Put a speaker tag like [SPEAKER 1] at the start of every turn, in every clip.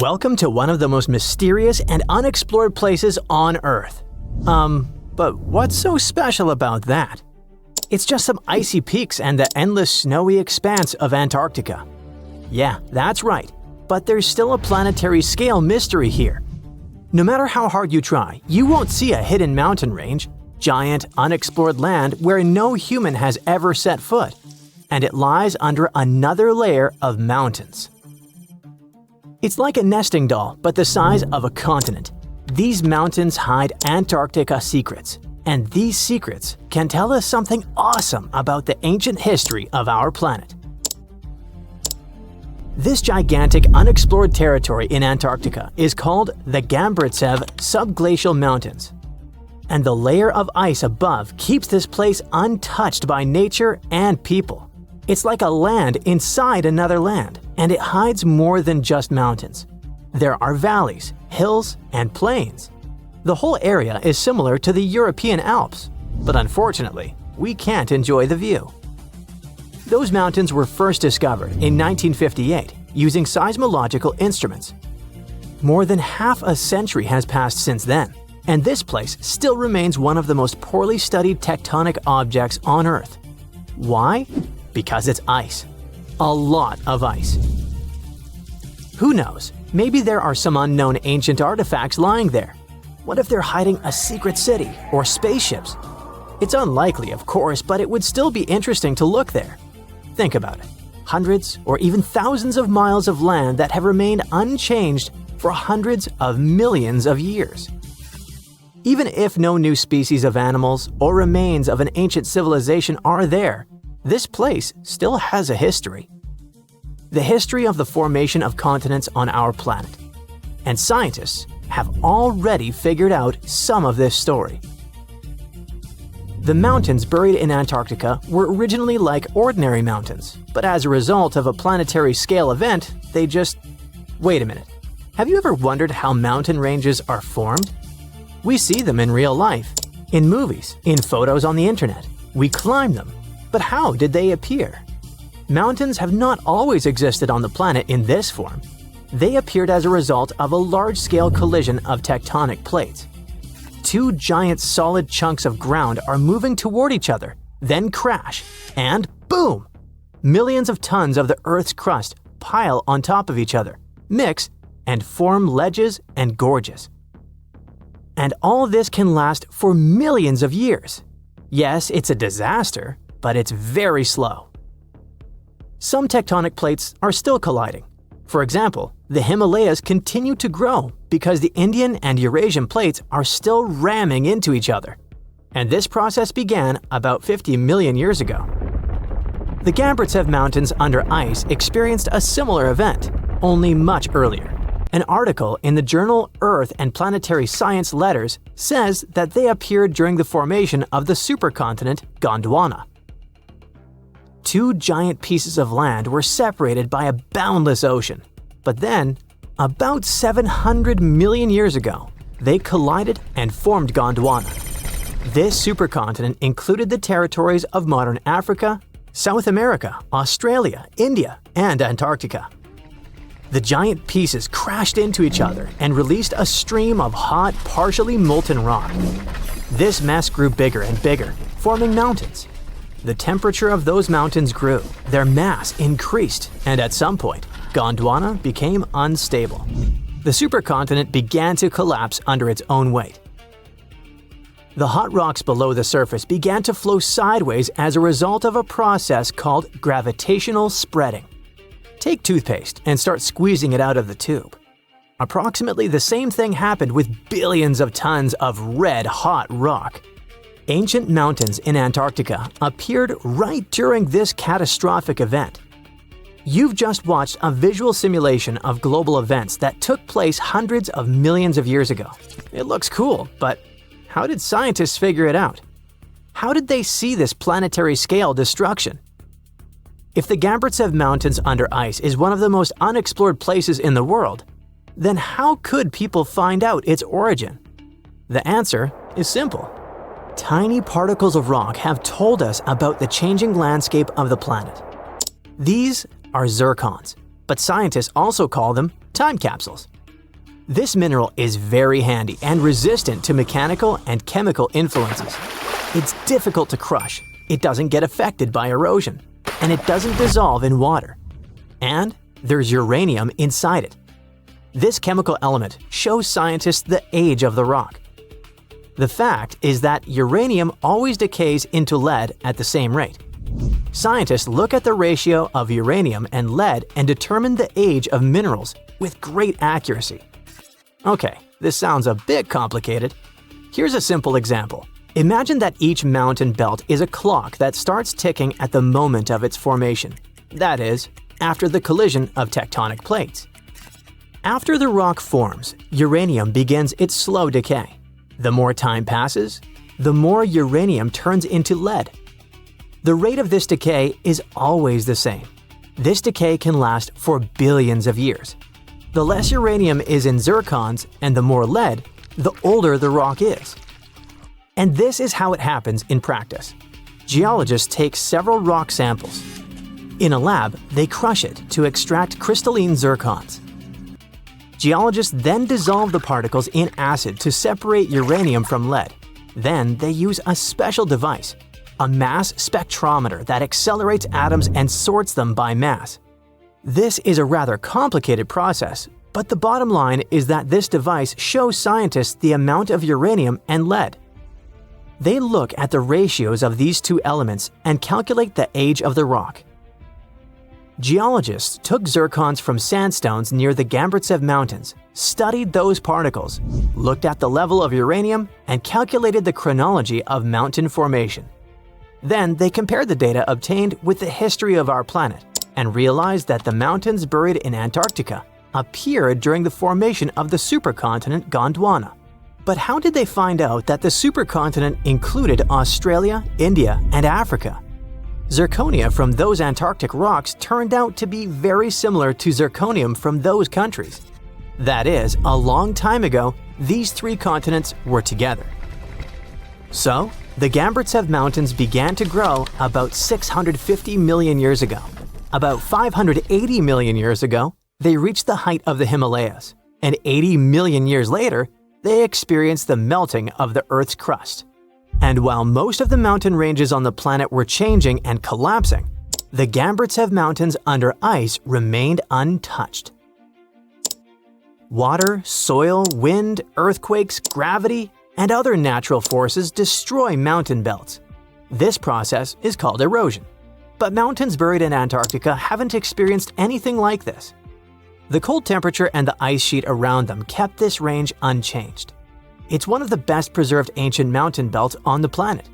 [SPEAKER 1] Welcome to one of the most mysterious and unexplored places on Earth. But what's so special about that? It's just some icy peaks and the endless snowy expanse of Antarctica. Yeah, that's right, but there's still a planetary scale mystery here. No matter how hard you try, you won't see a hidden mountain range, giant, unexplored land where no human has ever set foot, and it lies under another layer of mountains. It's like a nesting doll, but the size of a continent. These mountains hide Antarctica secrets, and these secrets can tell us something awesome about the ancient history of our planet. This gigantic unexplored territory in Antarctica is called the Gambritsev Subglacial Mountains. And the layer of ice above keeps this place untouched by nature and people. It's like a land inside another land, and it hides more than just mountains. There are valleys, hills, and plains. The whole area is similar to the European Alps, but unfortunately, we can't enjoy the view. Those mountains were first discovered in 1958 using seismological instruments. More than half a century has passed since then, and this place still remains one of the most poorly studied tectonic objects on Earth. Why? Because it's ice. A lot of ice. Who knows? Maybe there are some unknown ancient artifacts lying there. What if they're hiding a secret city or spaceships? It's unlikely, of course, but it would still be interesting to look there. Think about it. Hundreds or even thousands of miles of land that have remained unchanged for hundreds of millions of years. Even if no new species of animals or remains of an ancient civilization are there, this place still has a history. The history of the formation of continents on our planet. And scientists have already figured out some of this story. The mountains buried in Antarctica were originally like ordinary mountains, but as a result of a planetary scale event, they just… Wait a minute. Have you ever wondered how mountain ranges are formed? We see them in real life, in movies, in photos on the internet. We climb them. But how did they appear? Mountains have not always existed on the planet in this form. They appeared as a result of a large-scale collision of tectonic plates. Two giant solid chunks of ground are moving toward each other, then crash, and boom! Millions of tons of the Earth's crust pile on top of each other, mix, and form ledges and gorges. And all this can last for millions of years. Yes, it's a disaster, but it's very slow. Some tectonic plates are still colliding. For example, the Himalayas continue to grow because the Indian and Eurasian plates are still ramming into each other. And this process began about 50 million years ago. The Gambritsev Mountains under ice experienced a similar event, only much earlier. An article in the journal Earth and Planetary Science Letters says that they appeared during the formation of the supercontinent Gondwana. Two giant pieces of land were separated by a boundless ocean. But then, about 700 million years ago, they collided and formed Gondwana. This supercontinent included the territories of modern Africa, South America, Australia, India, and Antarctica. The giant pieces crashed into each other and released a stream of hot, partially molten rock. This mess grew bigger and bigger, forming mountains. The temperature of those mountains grew, their mass increased, and at some point, Gondwana became unstable. The supercontinent began to collapse under its own weight. The hot rocks below the surface began to flow sideways as a result of a process called gravitational spreading. Take toothpaste and start squeezing it out of the tube. Approximately the same thing happened with billions of tons of red hot rock. Ancient mountains in Antarctica appeared right during this catastrophic event. You've just watched a visual simulation of global events that took place hundreds of millions of years ago. It looks cool, but how did scientists figure it out? How did they see this planetary scale destruction? If the Gambritsev Mountains under ice is one of the most unexplored places in the world, then how could people find out its origin? The answer is simple. Tiny particles of rock have told us about the changing landscape of the planet. These are zircons. but scientists also call them time capsules. This mineral is very handy and resistant to mechanical and chemical influences. It's difficult to crush, it doesn't get affected by erosion, and it doesn't dissolve in water. And there's uranium inside it. This chemical element shows scientists the age of the rock. The fact is that uranium always decays into lead at the same rate. Scientists look at the ratio of uranium and lead and determine the age of minerals with great accuracy. Okay, this sounds a bit complicated. Here's a simple example. Imagine that each mountain belt is a clock that starts ticking at the moment of its formation. That is, after the collision of tectonic plates. After the rock forms, uranium begins its slow decay. The more time passes, the more uranium turns into lead. The rate of this decay is always the same. This decay can last for billions of years. The less uranium is in zircons and the more lead, the older the rock is. And this is how it happens in practice. Geologists take several rock samples. In a lab, they crush it to extract crystalline zircons. Geologists then dissolve the particles in acid to separate uranium from lead. Then they use a special device, a mass spectrometer that accelerates atoms and sorts them by mass. This is a rather complicated process, but the bottom line is that this device shows scientists the amount of uranium and lead. They look at the ratios of these two elements and calculate the age of the rock. Geologists took zircons from sandstones near the Gambritsev Mountains, studied those particles, looked at the level of uranium, and calculated the chronology of mountain formation. Then they compared the data obtained with the history of our planet and realized that the mountains buried in Antarctica appeared during the formation of the supercontinent Gondwana. But how did they find out that the supercontinent included Australia, India, and Africa? Zirconia from those Antarctic rocks turned out to be very similar to zirconium from those countries. That is, a long time ago, these three continents were together. So, the Gambritsev Mountains began to grow about 650 million years ago. About 580 million years ago, they reached the height of the Himalayas, and 80 million years later, they experienced the melting of the Earth's crust. And while most of the mountain ranges on the planet were changing and collapsing, the Gambritsev Mountains under ice remained untouched. Water, soil, wind, earthquakes, gravity, and other natural forces destroy mountain belts. This process is called erosion. But mountains buried in Antarctica haven't experienced anything like this. The cold temperature and the ice sheet around them kept this range unchanged. It's one of the best preserved ancient mountain belts on the planet.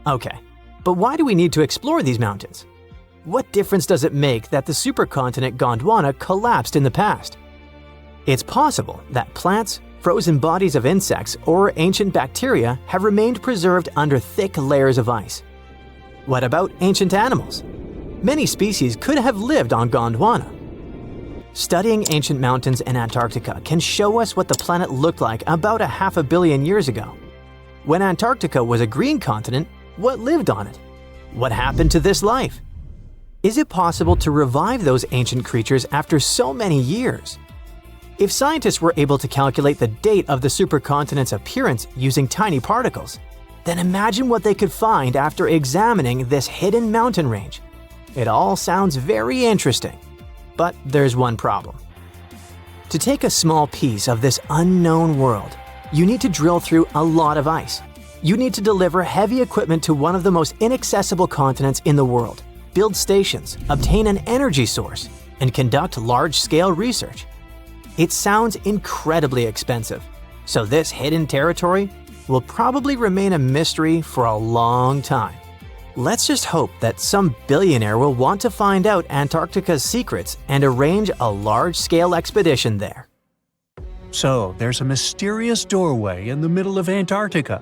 [SPEAKER 1] Okay, but why do we need to explore these mountains? What difference does it make that the supercontinent Gondwana collapsed in the past? It's possible that plants, frozen bodies of insects, or ancient bacteria have remained preserved under thick layers of ice. What about ancient animals? Many species could have lived on Gondwana. Studying ancient mountains in Antarctica can show us what the planet looked like about 500 million years ago. When Antarctica was a green continent, what lived on it? What happened to this life? Is it possible to revive those ancient creatures after so many years? If scientists were able to calculate the date of the supercontinent's appearance using tiny particles, then imagine what they could find after examining this hidden mountain range. It all sounds very interesting. But there's one problem. To take a small piece of this unknown world, you need to drill through a lot of ice. You need to deliver heavy equipment to one of the most inaccessible continents in the world, build stations, obtain an energy source, and conduct large-scale research. It sounds incredibly expensive, so this hidden territory will probably remain a mystery for a long time. Let's just hope that some billionaire will want to find out Antarctica's secrets and arrange a large-scale expedition there.
[SPEAKER 2] So, there's a mysterious doorway in the middle of Antarctica.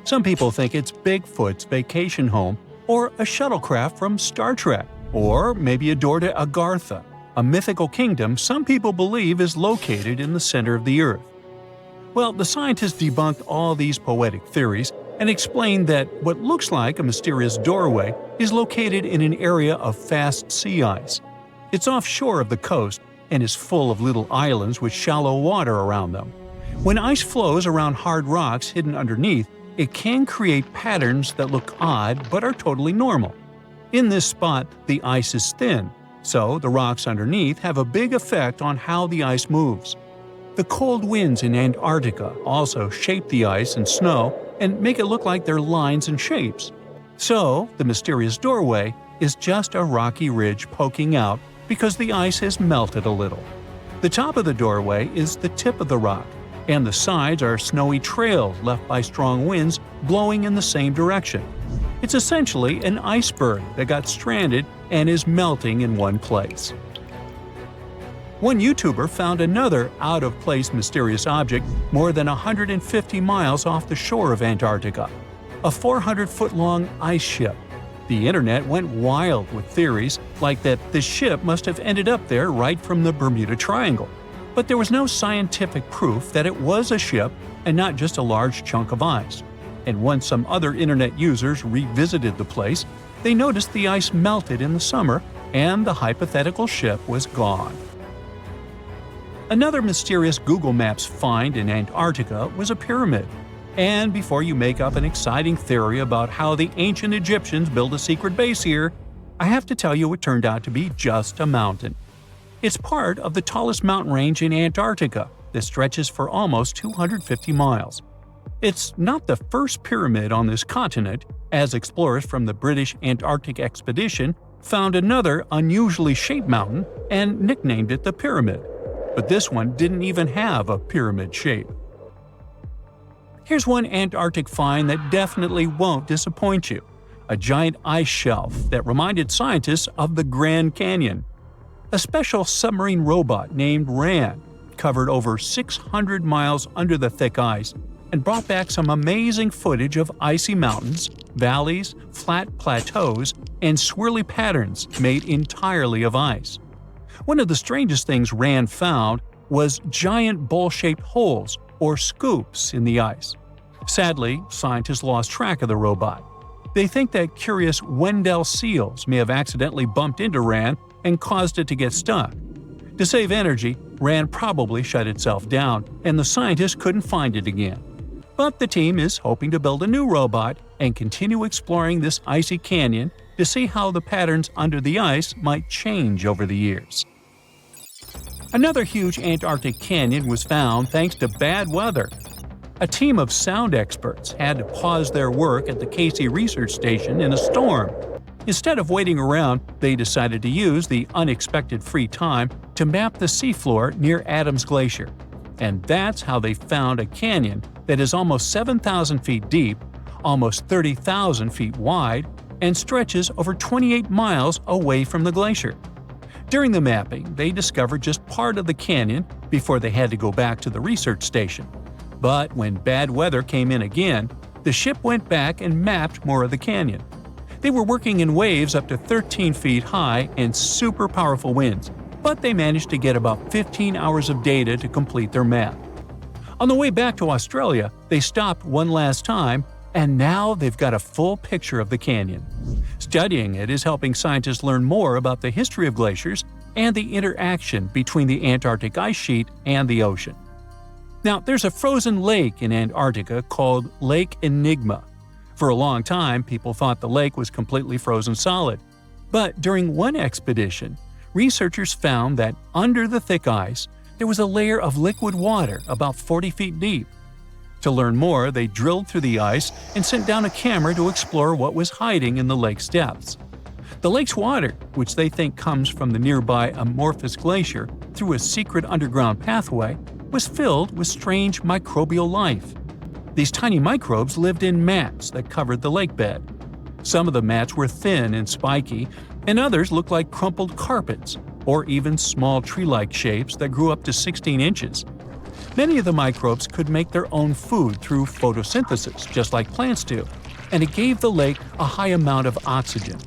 [SPEAKER 2] Some people think it's Bigfoot's vacation home, or a shuttlecraft from Star Trek, or maybe a door to Agartha, a mythical kingdom some people believe is located in the center of the Earth. Well, the scientists debunked all these poetic theories and explained that what looks like a mysterious doorway is located in an area of fast sea ice. It's offshore of the coast and is full of little islands with shallow water around them. When ice flows around hard rocks hidden underneath, it can create patterns that look odd but are totally normal. In this spot, the ice is thin, so the rocks underneath have a big effect on how the ice moves. The cold winds in Antarctica also shape the ice and snow and make it look like they're lines and shapes. So, the mysterious doorway is just a rocky ridge poking out because the ice has melted a little. The top of the doorway is the tip of the rock, and the sides are snowy trails left by strong winds blowing in the same direction. It's essentially an iceberg that got stranded and is melting in one place. One YouTuber found another out-of-place mysterious object more than 150 miles off the shore of Antarctica, a 400-foot-long ice ship. The internet went wild with theories like that the ship must have ended up there right from the Bermuda Triangle. But there was no scientific proof that it was a ship and not just a large chunk of ice. And once some other internet users revisited the place, they noticed the ice melted in the summer and the hypothetical ship was gone. Another mysterious Google Maps find in Antarctica was a pyramid. And before you make up an exciting theory about how the ancient Egyptians built a secret base here, I have to tell you it turned out to be just a mountain. It's part of the tallest mountain range in Antarctica that stretches for almost 250 miles. It's not the first pyramid on this continent, as explorers from the British Antarctic Expedition found another unusually shaped mountain and nicknamed it the Pyramid. But this one didn't even have a pyramid shape. Here's one Antarctic find that definitely won't disappoint you: a giant ice shelf that reminded scientists of the Grand Canyon. A special submarine robot named RAN covered over 600 miles under the thick ice and brought back some amazing footage of icy mountains, valleys, flat plateaus, and swirly patterns made entirely of ice. One of the strangest things RAN found was giant bowl-shaped holes, or scoops, in the ice. Sadly, scientists lost track of the robot. They think that curious Wendell seals may have accidentally bumped into RAN and caused it to get stuck. To save energy, RAN probably shut itself down, and the scientists couldn't find it again. But the team is hoping to build a new robot and continue exploring this icy canyon to see how the patterns under the ice might change over the years. Another huge Antarctic canyon was found thanks to bad weather. A team of sound experts had to pause their work at the Casey Research Station in a storm. Instead of waiting around, they decided to use the unexpected free time to map the seafloor near Adams Glacier. And that's how they found a canyon that is almost 7,000 feet deep, almost 30,000 feet wide, and stretches over 28 miles away from the glacier. During the mapping, they discovered just part of the canyon before they had to go back to the research station. But when bad weather came in again, the ship went back and mapped more of the canyon. They were working in waves up to 13 feet high and super powerful winds, but they managed to get about 15 hours of data to complete their map. On the way back to Australia, they stopped one last time, and now they've got a full picture of the canyon. Studying it is helping scientists learn more about the history of glaciers and the interaction between the Antarctic ice sheet and the ocean. Now, there's a frozen lake in Antarctica called Lake Enigma. For a long time, people thought the lake was completely frozen solid. But during one expedition, researchers found that under the thick ice, there was a layer of liquid water about 40 feet deep. To learn more, they drilled through the ice and sent down a camera to explore what was hiding in the lake's depths. The lake's water, which they think comes from the nearby Amorphous Glacier through a secret underground pathway, was filled with strange microbial life. These tiny microbes lived in mats that covered the lake bed. Some of the mats were thin and spiky, and others looked like crumpled carpets, or even small tree-like shapes that grew up to 16 inches. Many of the microbes could make their own food through photosynthesis, just like plants do, and it gave the lake a high amount of oxygen.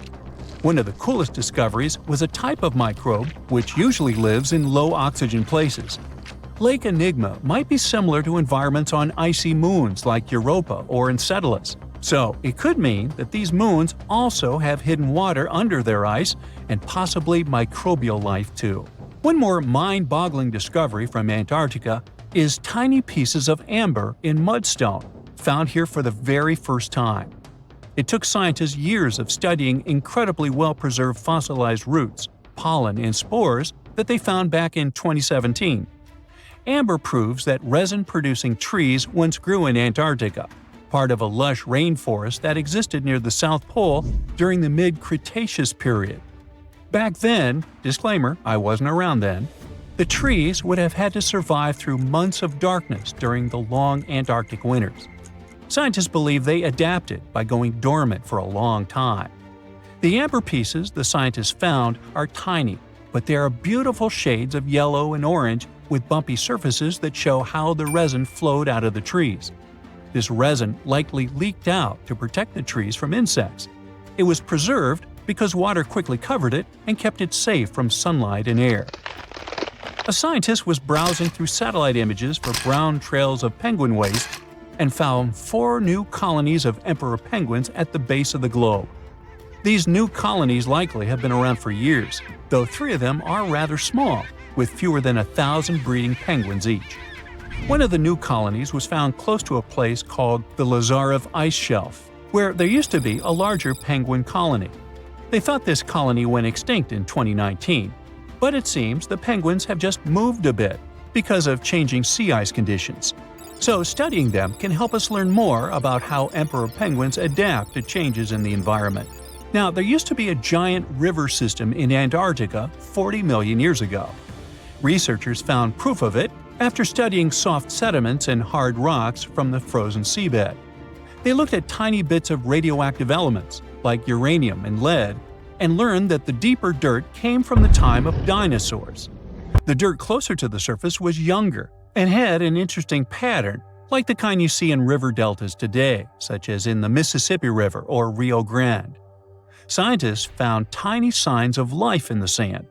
[SPEAKER 2] One of the coolest discoveries was a type of microbe which usually lives in low-oxygen places. Lake Enigma might be similar to environments on icy moons like Europa or Enceladus, So it could mean that these moons also have hidden water under their ice and possibly microbial life too. One more mind-boggling discovery from Antarctica is tiny pieces of amber in mudstone, found here for the very first time. It took scientists years of studying incredibly well-preserved fossilized roots, pollen, and spores that they found back in 2017. Amber proves that resin-producing trees once grew in Antarctica, part of a lush rainforest that existed near the South Pole during the mid-Cretaceous period. Back then, disclaimer, I wasn't around then, the trees would have had to survive through months of darkness during the long Antarctic winters. Scientists believe they adapted by going dormant for a long time. The amber pieces the scientists found are tiny, but they are beautiful shades of yellow and orange with bumpy surfaces that show how the resin flowed out of the trees. This resin likely leaked out to protect the trees from insects. It was preserved because water quickly covered it and kept it safe from sunlight and air. A scientist was browsing through satellite images for brown trails of penguin waste and found 4 new colonies of emperor penguins at the base of the globe. These new colonies likely have been around for years, though 3 of them are rather small, with fewer than 1,000 breeding penguins each. One of the new colonies was found close to a place called the Lazarev Ice Shelf, where there used to be a larger penguin colony. They thought this colony went extinct in 2019, but it seems the penguins have just moved a bit because of changing sea ice conditions. So studying them can help us learn more about how emperor penguins adapt to changes in the environment. Now, there used to be a giant river system in Antarctica 40 million years ago. Researchers found proof of it after studying soft sediments and hard rocks from the frozen seabed. They looked at tiny bits of radioactive elements, like uranium and lead, and learned that the deeper dirt came from the time of dinosaurs. The dirt closer to the surface was younger and had an interesting pattern, like the kind you see in river deltas today, such as in the Mississippi River or Rio Grande. Scientists found tiny signs of life in the sand.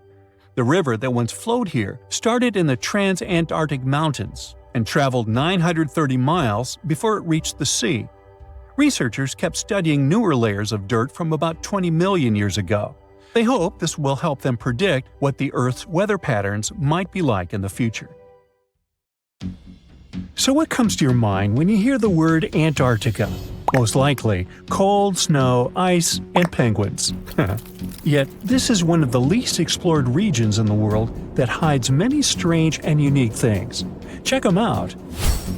[SPEAKER 2] The river that once flowed here started in the Trans-Antarctic Mountains and traveled 930 miles before it reached the sea. Researchers kept studying newer layers of dirt from about 20 million years ago. They hope this will help them predict what the Earth's weather patterns might be like in the future. So what comes to your mind when you hear the word Antarctica? Most likely, cold, snow, ice, and penguins. Yet, this is one of the least explored regions in the world that hides many strange and unique things. Check them out.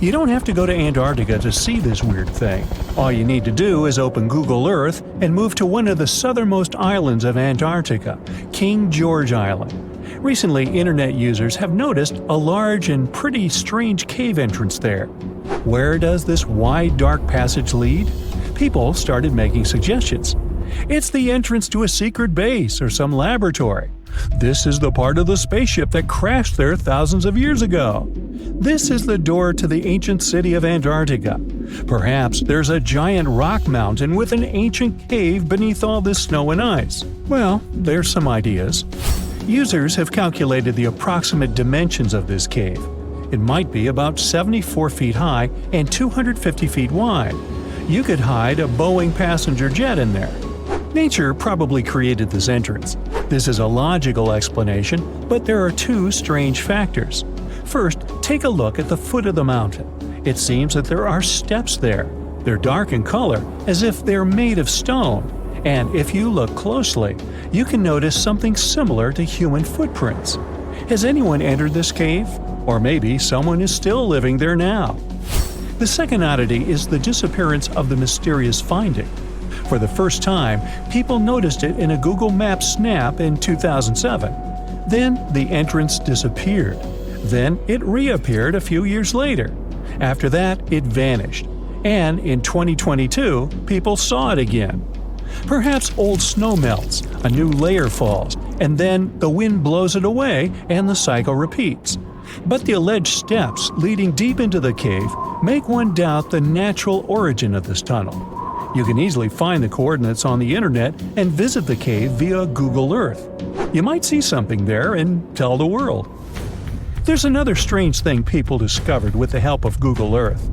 [SPEAKER 2] You don't have to go to Antarctica to see this weird thing. All you need to do is open Google Earth and move to one of the southernmost islands of Antarctica, King George Island. Recently, internet users have noticed a large and pretty strange cave entrance there. Where does this wide, dark passage lead? People started making suggestions. It's the entrance to a secret base or some laboratory. This is the part of the spaceship that crashed there thousands of years ago. This is the door to the ancient city of Antarctica. Perhaps there's a giant rock mountain with an ancient cave beneath all this snow and ice. Well, there's some ideas. Users have calculated the approximate dimensions of this cave. It might be about 74 feet high and 250 feet wide. You could hide a Boeing passenger jet in there. Nature probably created this entrance. This is a logical explanation, but there are 2 strange factors. First, take a look at the foot of the mountain. It seems that there are steps there. They're dark in color, as if they're made of stone. And if you look closely, you can notice something similar to human footprints. Has anyone entered this cave? Or maybe someone is still living there now. The second oddity is the disappearance of the mysterious finding. For the first time, people noticed it in a Google Maps snap in 2007. Then the entrance disappeared. Then it reappeared a few years later. After that, it vanished. And in 2022, people saw it again. Perhaps old snow melts, a new layer falls, and then the wind blows it away and the cycle repeats. But the alleged steps leading deep into the cave make one doubt the natural origin of this tunnel. You can easily find the coordinates on the internet and visit the cave via Google Earth. You might see something there and tell the world. There's another strange thing people discovered with the help of Google Earth.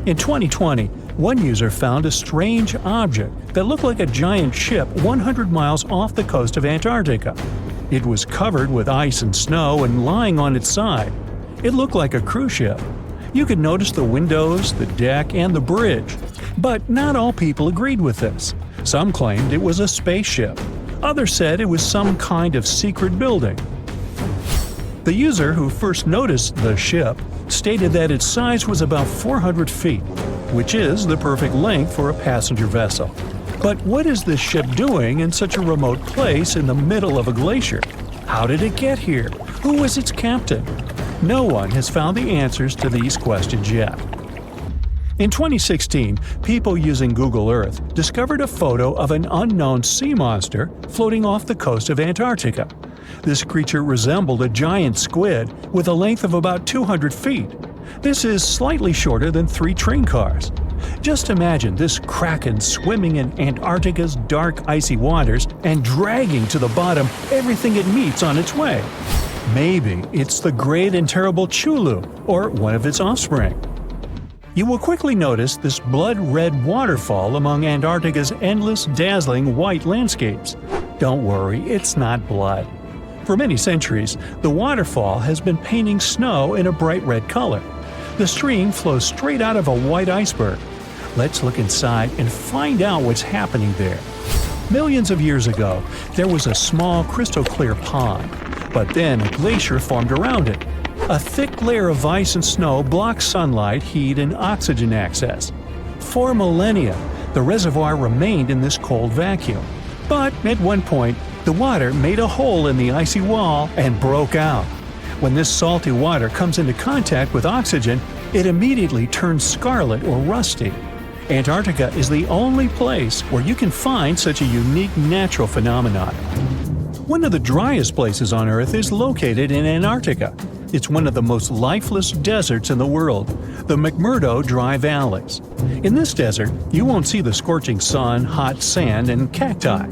[SPEAKER 2] In 2020, one user found a strange object that looked like a giant ship 100 miles off the coast of Antarctica. It was covered with ice and snow and lying on its side. It looked like a cruise ship. You could notice the windows, the deck, and the bridge. But not all people agreed with this. Some claimed it was a spaceship. Others said it was some kind of secret building. The user who first noticed the ship stated that its size was about 400 feet, which is the perfect length for a passenger vessel. But what is this ship doing in such a remote place in the middle of a glacier? How did it get here? Who was its captain? No one has found the answers to these questions yet. In 2016, people using Google Earth discovered a photo of an unknown sea monster floating off the coast of Antarctica. This creature resembled a giant squid with a length of about 200 feet. This is slightly shorter than 3 train cars. Just imagine this kraken swimming in Antarctica's dark, icy waters and dragging to the bottom everything it meets on its way. Maybe it's the great and terrible Chulu, or one of its offspring. You will quickly notice this blood-red waterfall among Antarctica's endless, dazzling white landscapes. Don't worry, it's not blood. For many centuries, the waterfall has been painting snow in a bright red color. The stream flows straight out of a white iceberg. Let's look inside and find out what's happening there. Millions of years ago, there was a small crystal-clear pond, but then a glacier formed around it. A thick layer of ice and snow blocked sunlight, heat, and oxygen access. For millennia, the reservoir remained in this cold vacuum. But at one point, the water made a hole in the icy wall and broke out. When this salty water comes into contact with oxygen, it immediately turns scarlet or rusty. Antarctica is the only place where you can find such a unique natural phenomenon. One of the driest places on Earth is located in Antarctica. It's one of the most lifeless deserts in the world, the McMurdo Dry Valleys. In this desert, you won't see the scorching sun, hot sand, and cacti.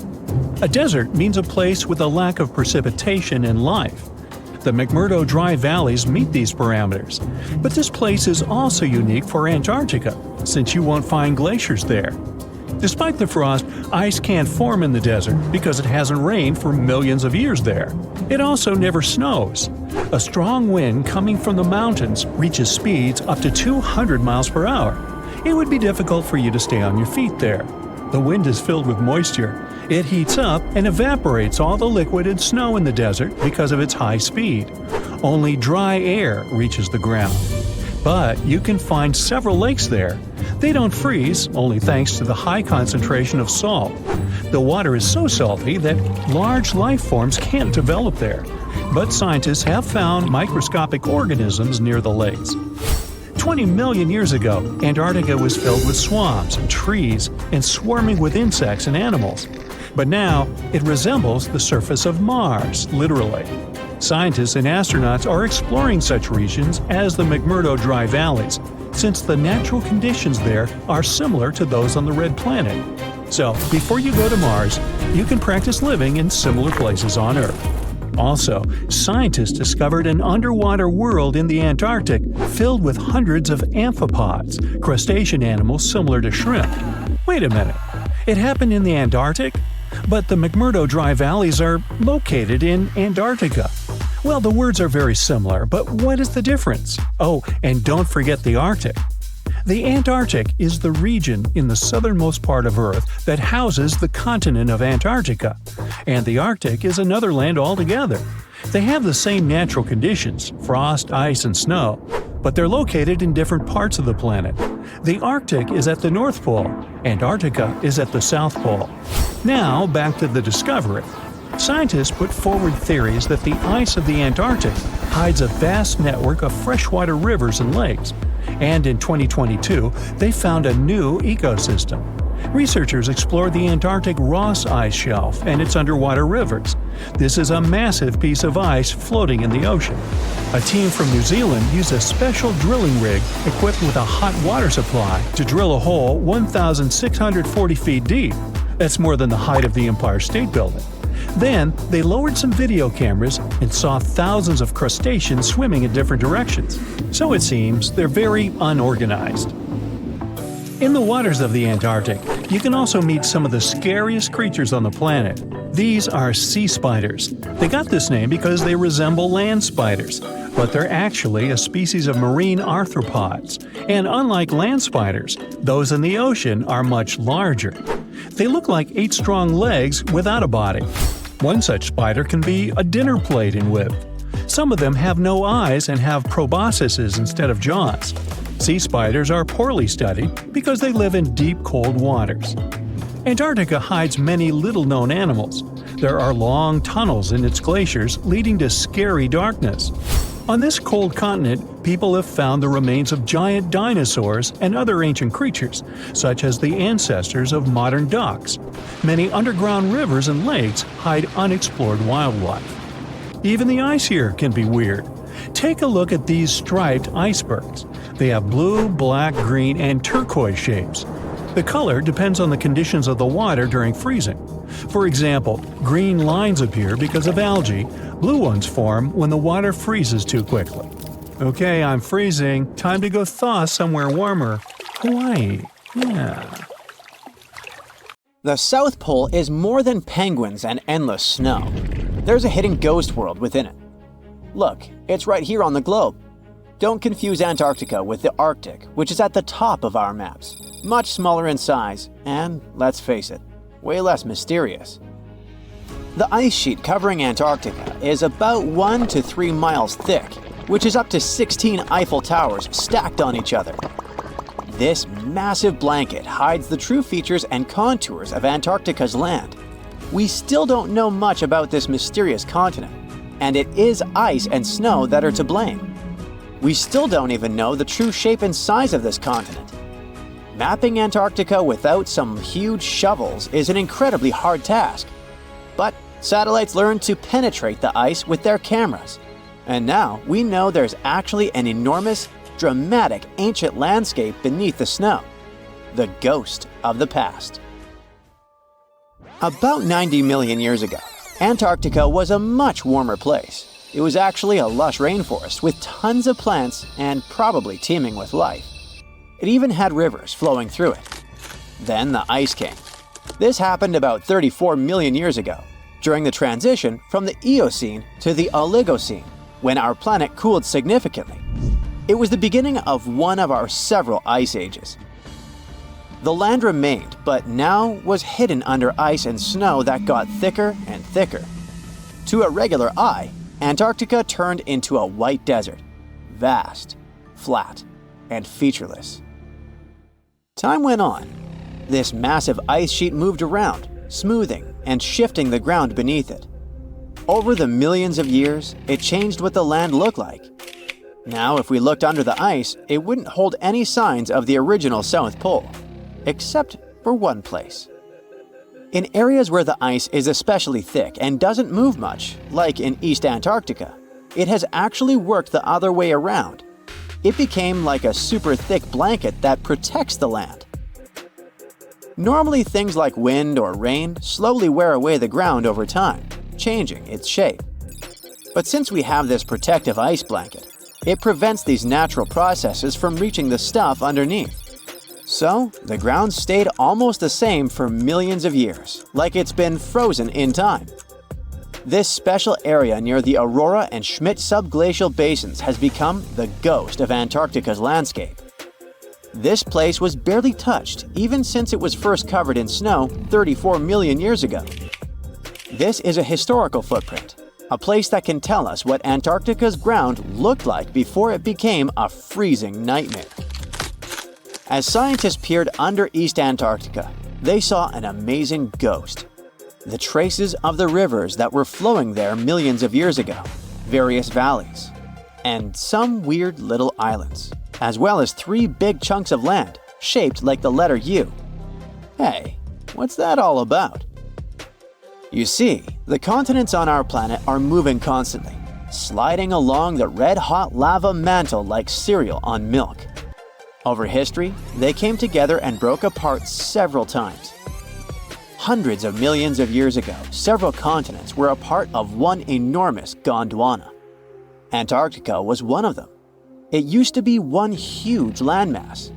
[SPEAKER 2] A desert means a place with a lack of precipitation and life. The McMurdo Dry Valleys meet these parameters. But this place is also unique for Antarctica, since you won't find glaciers there. Despite the frost, ice can't form in the desert because it hasn't rained for millions of years there. It also never snows. A strong wind coming from the mountains reaches speeds up to 200 miles per hour. It would be difficult for you to stay on your feet there. The wind is filled with moisture. It heats up and evaporates all the liquid and snow in the desert because of its high speed. Only dry air reaches the ground. But you can find several lakes there. They don't freeze, only thanks to the high concentration of salt. The water is so salty that large life forms can't develop there. But scientists have found microscopic organisms near the lakes. 20 million years ago, Antarctica was filled with swamps and trees and swarming with insects and animals. But now, it resembles the surface of Mars, literally. Scientists and astronauts are exploring such regions as the McMurdo Dry Valleys, since the natural conditions there are similar to those on the Red Planet. So, before you go to Mars, you can practice living in similar places on Earth. Also, scientists discovered an underwater world in the Antarctic filled with hundreds of amphipods, crustacean animals similar to shrimp. Wait a minute, it happened in the Antarctic? But the McMurdo Dry Valleys are located in Antarctica. Well, the words are very similar, but what is the difference? Oh, and don't forget the Arctic. The Antarctic is the region in the southernmost part of Earth that houses the continent of Antarctica, and the Arctic is another land altogether. They have the same natural conditions, frost, ice, and snow, but they're located in different parts of the planet. The Arctic is at the North Pole, Antarctica is at the South Pole. Now, back to the discovery. Scientists put forward theories that the ice of the Antarctic hides a vast network of freshwater rivers and lakes. And in 2022, they found a new ecosystem. Researchers explored the Antarctic Ross Ice Shelf and its underwater rivers. This is a massive piece of ice floating in the ocean. A team from New Zealand used a special drilling rig equipped with a hot water supply to drill a hole 1,640 feet deep. That's more than the height of the Empire State Building. Then, they lowered some video cameras and saw thousands of crustaceans swimming in different directions. So it seems they're very unorganized. In the waters of the Antarctic, you can also meet some of the scariest creatures on the planet. These are sea spiders. They got this name because they resemble land spiders, but they're actually a species of marine arthropods. And unlike land spiders, those in the ocean are much larger. They look like 8 strong legs without a body. One such spider can be a dinner plate in width. Some of them have no eyes and have proboscises instead of jaws. Sea spiders are poorly studied because they live in deep, cold waters. Antarctica hides many little-known animals. There are long tunnels in its glaciers leading to scary darkness. On this cold continent, people have found the remains of giant dinosaurs and other ancient creatures, such as the ancestors of modern ducks. Many underground rivers and lakes hide unexplored wildlife. Even the ice here can be weird. Take a look at these striped icebergs. They have blue, black, green, and turquoise shapes. The color depends on the conditions of the water during freezing. For example, green lines appear because of algae. Blue ones form when the water freezes too quickly. Okay, I'm freezing. Time to go thaw somewhere warmer. Hawaii. Yeah.
[SPEAKER 1] The South Pole is more than penguins and endless snow. There's a hidden ghost world within it. Look, it's right here on the globe. Don't confuse Antarctica with the Arctic, which is at the top of our maps. Much smaller in size, and, let's face it, way less mysterious. The ice sheet covering Antarctica is about 1 to 3 miles thick, which is up to 16 Eiffel Towers stacked on each other. This massive blanket hides the true features and contours of Antarctica's land. We still don't know much about this mysterious continent, and it is ice and snow that are to blame. We still don't even know the true shape and size of this continent. Mapping Antarctica without some huge shovels is an incredibly hard task. But satellites learned to penetrate the ice with their cameras. And now we know there's actually an enormous, dramatic ancient landscape beneath the snow. The ghost of the past. About 90 million years ago, Antarctica was a much warmer place. It was actually a lush rainforest with tons of plants and probably teeming with life. It even had rivers flowing through it. Then the ice came. This happened about 34 million years ago, during the transition from the Eocene to the Oligocene, when our planet cooled significantly. It was the beginning of one of our several ice ages. The land remained, but now was hidden under ice and snow that got thicker and thicker. To a regular eye, Antarctica turned into a white desert, vast, flat, and featureless. Time went on. This massive ice sheet moved around, smoothing and shifting the ground beneath it. Over the millions of years, it changed what the land looked like. Now, if we looked under the ice, it wouldn't hold any signs of the original South Pole, except for one place. In areas where the ice is especially thick and doesn't move much, like in East Antarctica, it has actually worked the other way around. It became like a super thick blanket that protects the land. Normally, things like wind or rain slowly wear away the ground over time, changing its shape. But since we have this protective ice blanket, it prevents these natural processes from reaching the stuff underneath. So, the ground stayed almost the same for millions of years, like it's been frozen in time. This special area near the Aurora and Schmidt subglacial basins has become the ghost of Antarctica's landscape. This place was barely touched even since it was first covered in snow 34 million years ago. This is a historical footprint, a place that can tell us what Antarctica's ground looked like before it became a freezing nightmare. As scientists peered under East Antarctica, they saw an amazing ghost. The traces of the rivers that were flowing there millions of years ago, various valleys, and some weird little islands, as well as 3 big chunks of land shaped like the letter U. Hey, what's that all about? You see, the continents on our planet are moving constantly, sliding along the red-hot lava mantle like cereal on milk. Over history, they came together and broke apart several times. Hundreds of millions of years ago, several continents were a part of one enormous Gondwana. Antarctica was one of them. It used to be one huge landmass.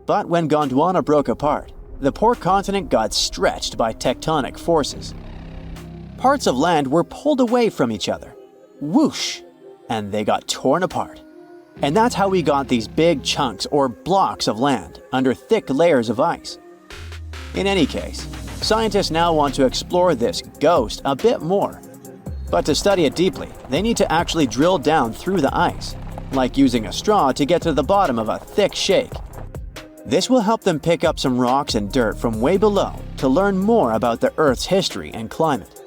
[SPEAKER 1] But when Gondwana broke apart, the poor continent got stretched by tectonic forces. Parts of land were pulled away from each other. Whoosh! And they got torn apart. And that's how we got these big chunks or blocks of land under thick layers of ice. In any case, scientists now want to explore this ghost a bit more. But to study it deeply, they need to actually drill down through the ice, like using a straw to get to the bottom of a thick shake. This will help them pick up some rocks and dirt from way below to learn more about the Earth's history and climate.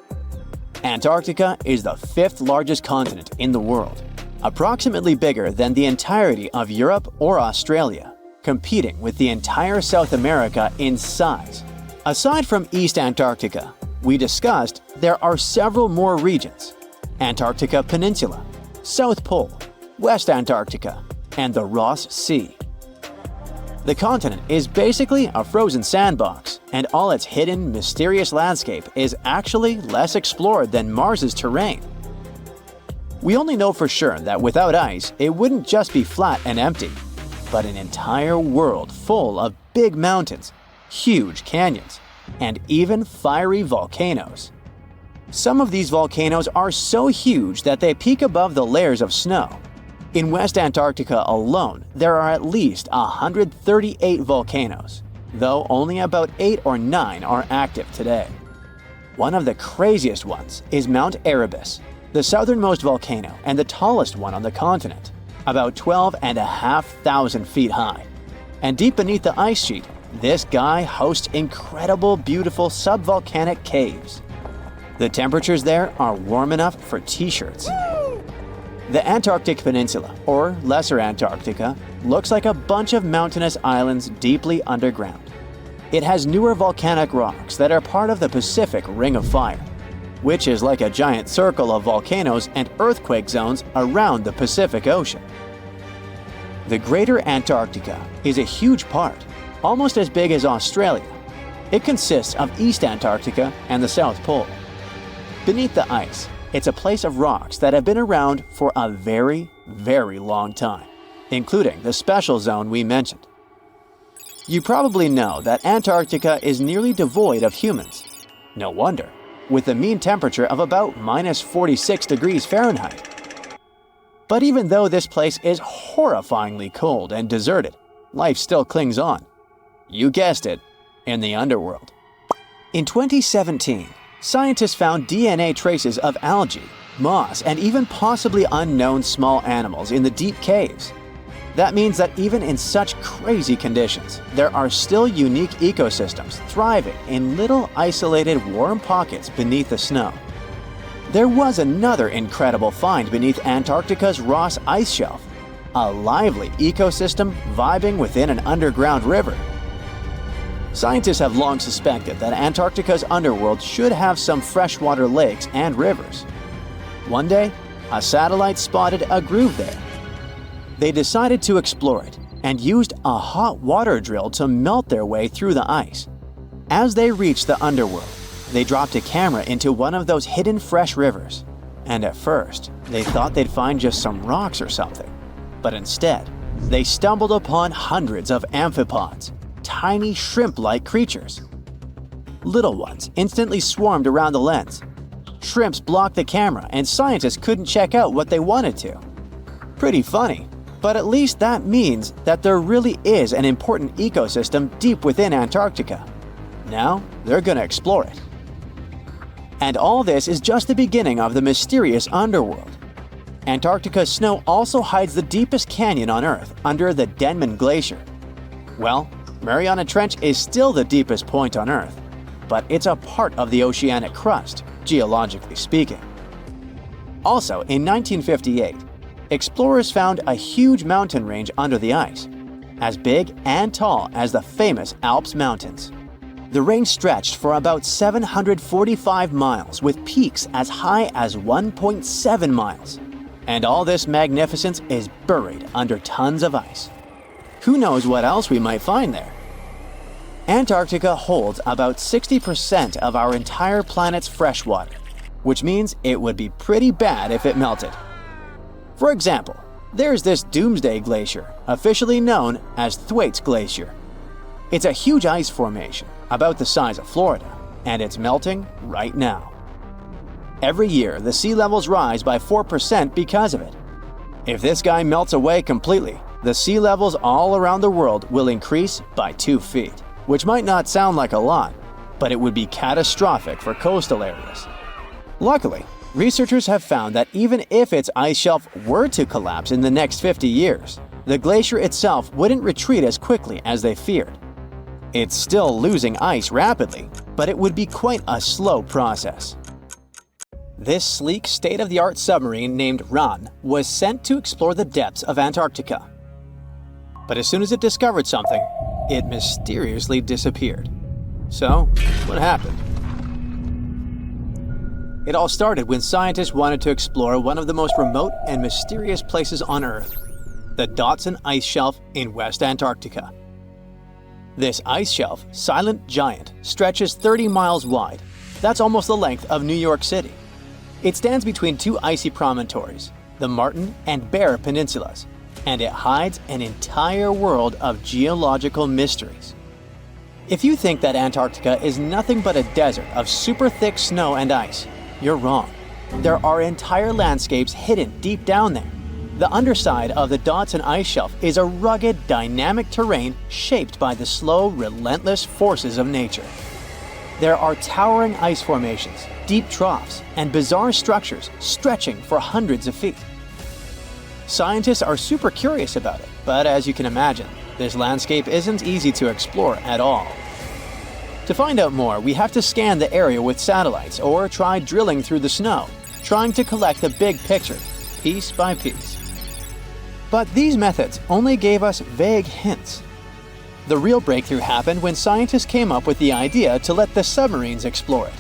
[SPEAKER 1] Antarctica is the 5th largest continent in the world, approximately bigger than the entirety of Europe or Australia, competing with the entire South America in size. Aside from East Antarctica, we discussed there are several more regions: Antarctica Peninsula, South Pole, West Antarctica, and the Ross Sea. The continent is basically a frozen sandbox, and all its hidden, mysterious landscape is actually less explored than Mars's terrain. We only know for sure that without ice, it wouldn't just be flat and empty, but an entire world full of big mountains, huge canyons, and even fiery volcanoes. Some of these volcanoes are so huge that they peak above the layers of snow. In West Antarctica alone, there are at least 138 volcanoes, though only about 8 or 9 are active today. One of the craziest ones is Mount Erebus, the southernmost volcano and the tallest one on the continent, about 12,500 feet high. And deep beneath the ice sheet, this guy hosts incredible, beautiful subvolcanic caves. The temperatures there are warm enough for t-shirts. The Antarctic Peninsula, or Lesser Antarctica, looks like a bunch of mountainous islands deeply underground. It has newer volcanic rocks that are part of the Pacific Ring of Fire, which is like a giant circle of volcanoes and earthquake zones around the Pacific Ocean. The Greater Antarctica is a huge part, almost as big as Australia. It consists of East Antarctica and the South Pole. Beneath the ice, it's a place of rocks that have been around for a very, very long time, including the special zone we mentioned. You probably know that Antarctica is nearly devoid of humans. No wonder, with a mean temperature of about minus 46 degrees Fahrenheit. But even though this place is horrifyingly cold and deserted, life still clings on. You guessed it, in the underworld. In 2017, scientists found DNA traces of algae, moss, and even possibly unknown small animals in the deep caves. That means that even in such crazy conditions, there are still unique ecosystems thriving in little isolated warm pockets beneath the snow. There was another incredible find beneath Antarctica's Ross Ice Shelf, a lively ecosystem vibing within an underground river. Scientists have long suspected that Antarctica's underworld should have some freshwater lakes and rivers. One day, a satellite spotted a groove there. They decided to explore it and used a hot water drill to melt their way through the ice. As they reached the underworld, they dropped a camera into one of those hidden fresh rivers. And at first, they thought they'd find just some rocks or something. But instead, they stumbled upon hundreds of amphipods, tiny shrimp-like creatures. Little ones instantly swarmed around the lens. Shrimps blocked the camera and scientists couldn't check out what they wanted to. Pretty funny, but at least that means that there really is an important ecosystem deep within Antarctica. Now, they're gonna explore it. And all this is just the beginning of the mysterious underworld. Antarctica's snow also hides the deepest canyon on Earth under the Denman Glacier. Well, Mariana Trench is still the deepest point on Earth, but it's a part of the oceanic crust, geologically speaking. Also, in 1958, explorers found a huge mountain range under the ice, as big and tall as the famous Alps Mountains. The range stretched for about 745 miles with peaks as high as 1.7 miles. And all this magnificence is buried under tons of ice. Who knows what else we might find there? Antarctica holds about 60% of our entire planet's freshwater, which means it would be pretty bad if it melted. For example, there's this Doomsday Glacier, officially known as Thwaites Glacier, It's a huge ice formation, about the size of Florida, and it's melting right now. Every year, the sea levels rise by 4% because of it. If this guy melts away completely, the sea levels all around the world will increase by 2 feet, which might not sound like a lot, but it would be catastrophic for coastal areas. Luckily, researchers have found that even if its ice shelf were to collapse in the next 50 years, the glacier itself wouldn't retreat as quickly as they feared. It's still losing ice rapidly, but it would be quite a slow process. This sleek, state-of-the-art submarine named Ran was sent to explore the depths of Antarctica. But as soon as it discovered something, it mysteriously disappeared. So, what happened? It all started when scientists wanted to explore one of the most remote and mysterious places on Earth, the Daunting Ice Shelf in West Antarctica. This ice shelf, silent giant, stretches 30 miles wide. That's almost the length of New York City. It stands between two icy promontories, the Martin and Bear Peninsulas, and it hides an entire world of geological mysteries. If you think that Antarctica is nothing but a desert of super thick snow and ice, you're wrong. There are entire landscapes hidden deep down there. The underside of the Daunting Ice Shelf is a rugged, dynamic terrain shaped by the slow, relentless forces of nature. There are towering ice formations, deep troughs, and bizarre structures stretching for hundreds of feet. Scientists are super curious about it, but as you can imagine, this landscape isn't easy to explore at all. To find out more, we have to scan the area with satellites or try drilling through the snow, trying to collect the big picture, piece by piece. But these methods only gave us vague hints. The real breakthrough happened when scientists came up with the idea to let the submarines explore it.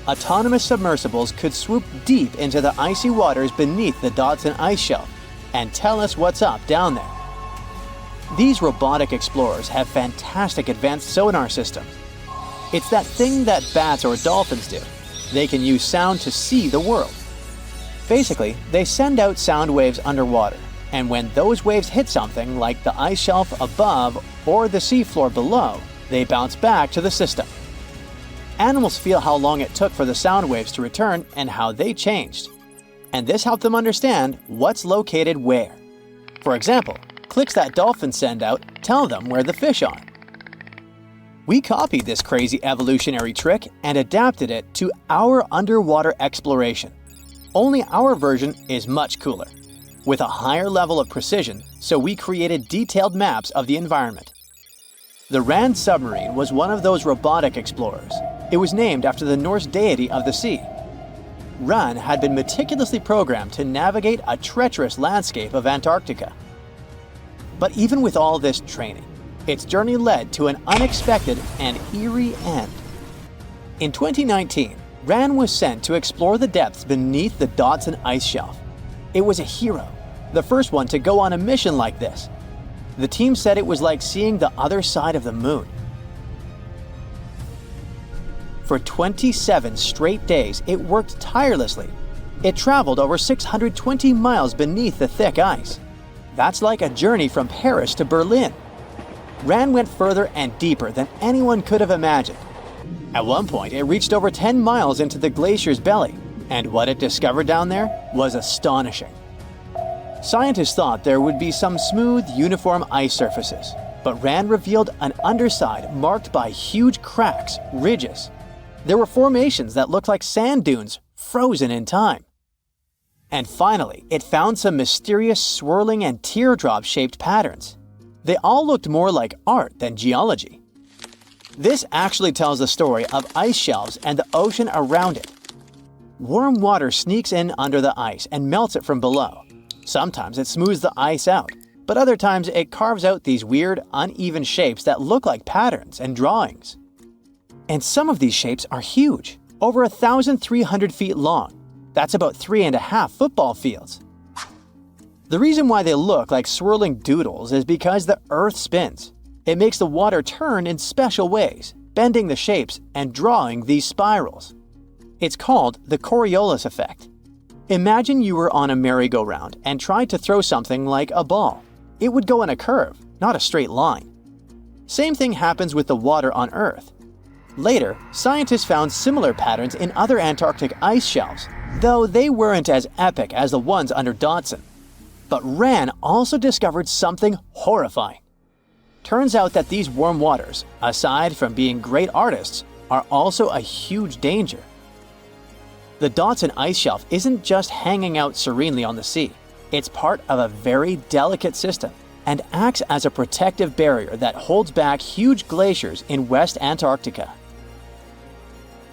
[SPEAKER 1] Autonomous submersibles could swoop deep into the icy waters beneath the Daunting Ice Shelf and tell us what's up down there. These robotic explorers have fantastic advanced sonar systems. It's that thing that bats or dolphins do. They can use sound to see the world. Basically, they send out sound waves underwater, and when those waves hit something like the ice shelf above or the seafloor below, they bounce back to the system. Animals feel how long it took for the sound waves to return and how they changed. And this helped them understand what's located where. For example, clicks that dolphins send out tell them where the fish are. We copied this crazy evolutionary trick and adapted it to our underwater exploration. Only our version is much cooler, with a higher level of precision, so we created detailed maps of the environment. The Ran submarine was one of those robotic explorers. It was named after the Norse deity of the sea. Ran had been meticulously programmed to navigate a treacherous landscape of Antarctica. But even with all this training, its journey led to an unexpected and eerie end. In 2019, Ran was sent to explore the depths beneath the Daunting Ice Shelf. It was a hero, the first one to go on a mission like this. The team said it was like seeing the other side of the moon. For 27 straight days, it worked tirelessly. It traveled over 620 miles beneath the thick ice. That's like a journey from Paris to Berlin. Ran went further and deeper than anyone could have imagined. At one point, it reached over 10 miles into the glacier's belly, and what it discovered down there was astonishing. Scientists thought there would be some smooth, uniform ice surfaces, but Ran revealed an underside marked by huge cracks, ridges. There were formations that looked like sand dunes, frozen in time. And finally, it found some mysterious swirling and teardrop-shaped patterns. They all looked more like art than geology. This actually tells the story of ice shelves and the ocean around it. Warm water sneaks in under the ice and melts it from below. Sometimes it smooths the ice out, but other times it carves out these weird, uneven shapes that look like patterns and drawings. And some of these shapes are huge, over 1,300 feet long. That's about 3.5 football fields. The reason why they look like swirling doodles is because the Earth spins. It makes the water turn in special ways, bending the shapes and drawing these spirals. It's called the Coriolis effect. Imagine you were on a merry-go-round and tried to throw something like a ball. It would go in a curve, not a straight line. Same thing happens with the water on Earth. Later, scientists found similar patterns in other Antarctic ice shelves, though they weren't as epic as the ones under Daunting. But Ran also discovered something horrifying. Turns out that these warm waters, aside from being great artists, are also a huge danger. The Daunting ice shelf isn't just hanging out serenely on the sea. It's part of a very delicate system and acts as a protective barrier that holds back huge glaciers in West Antarctica.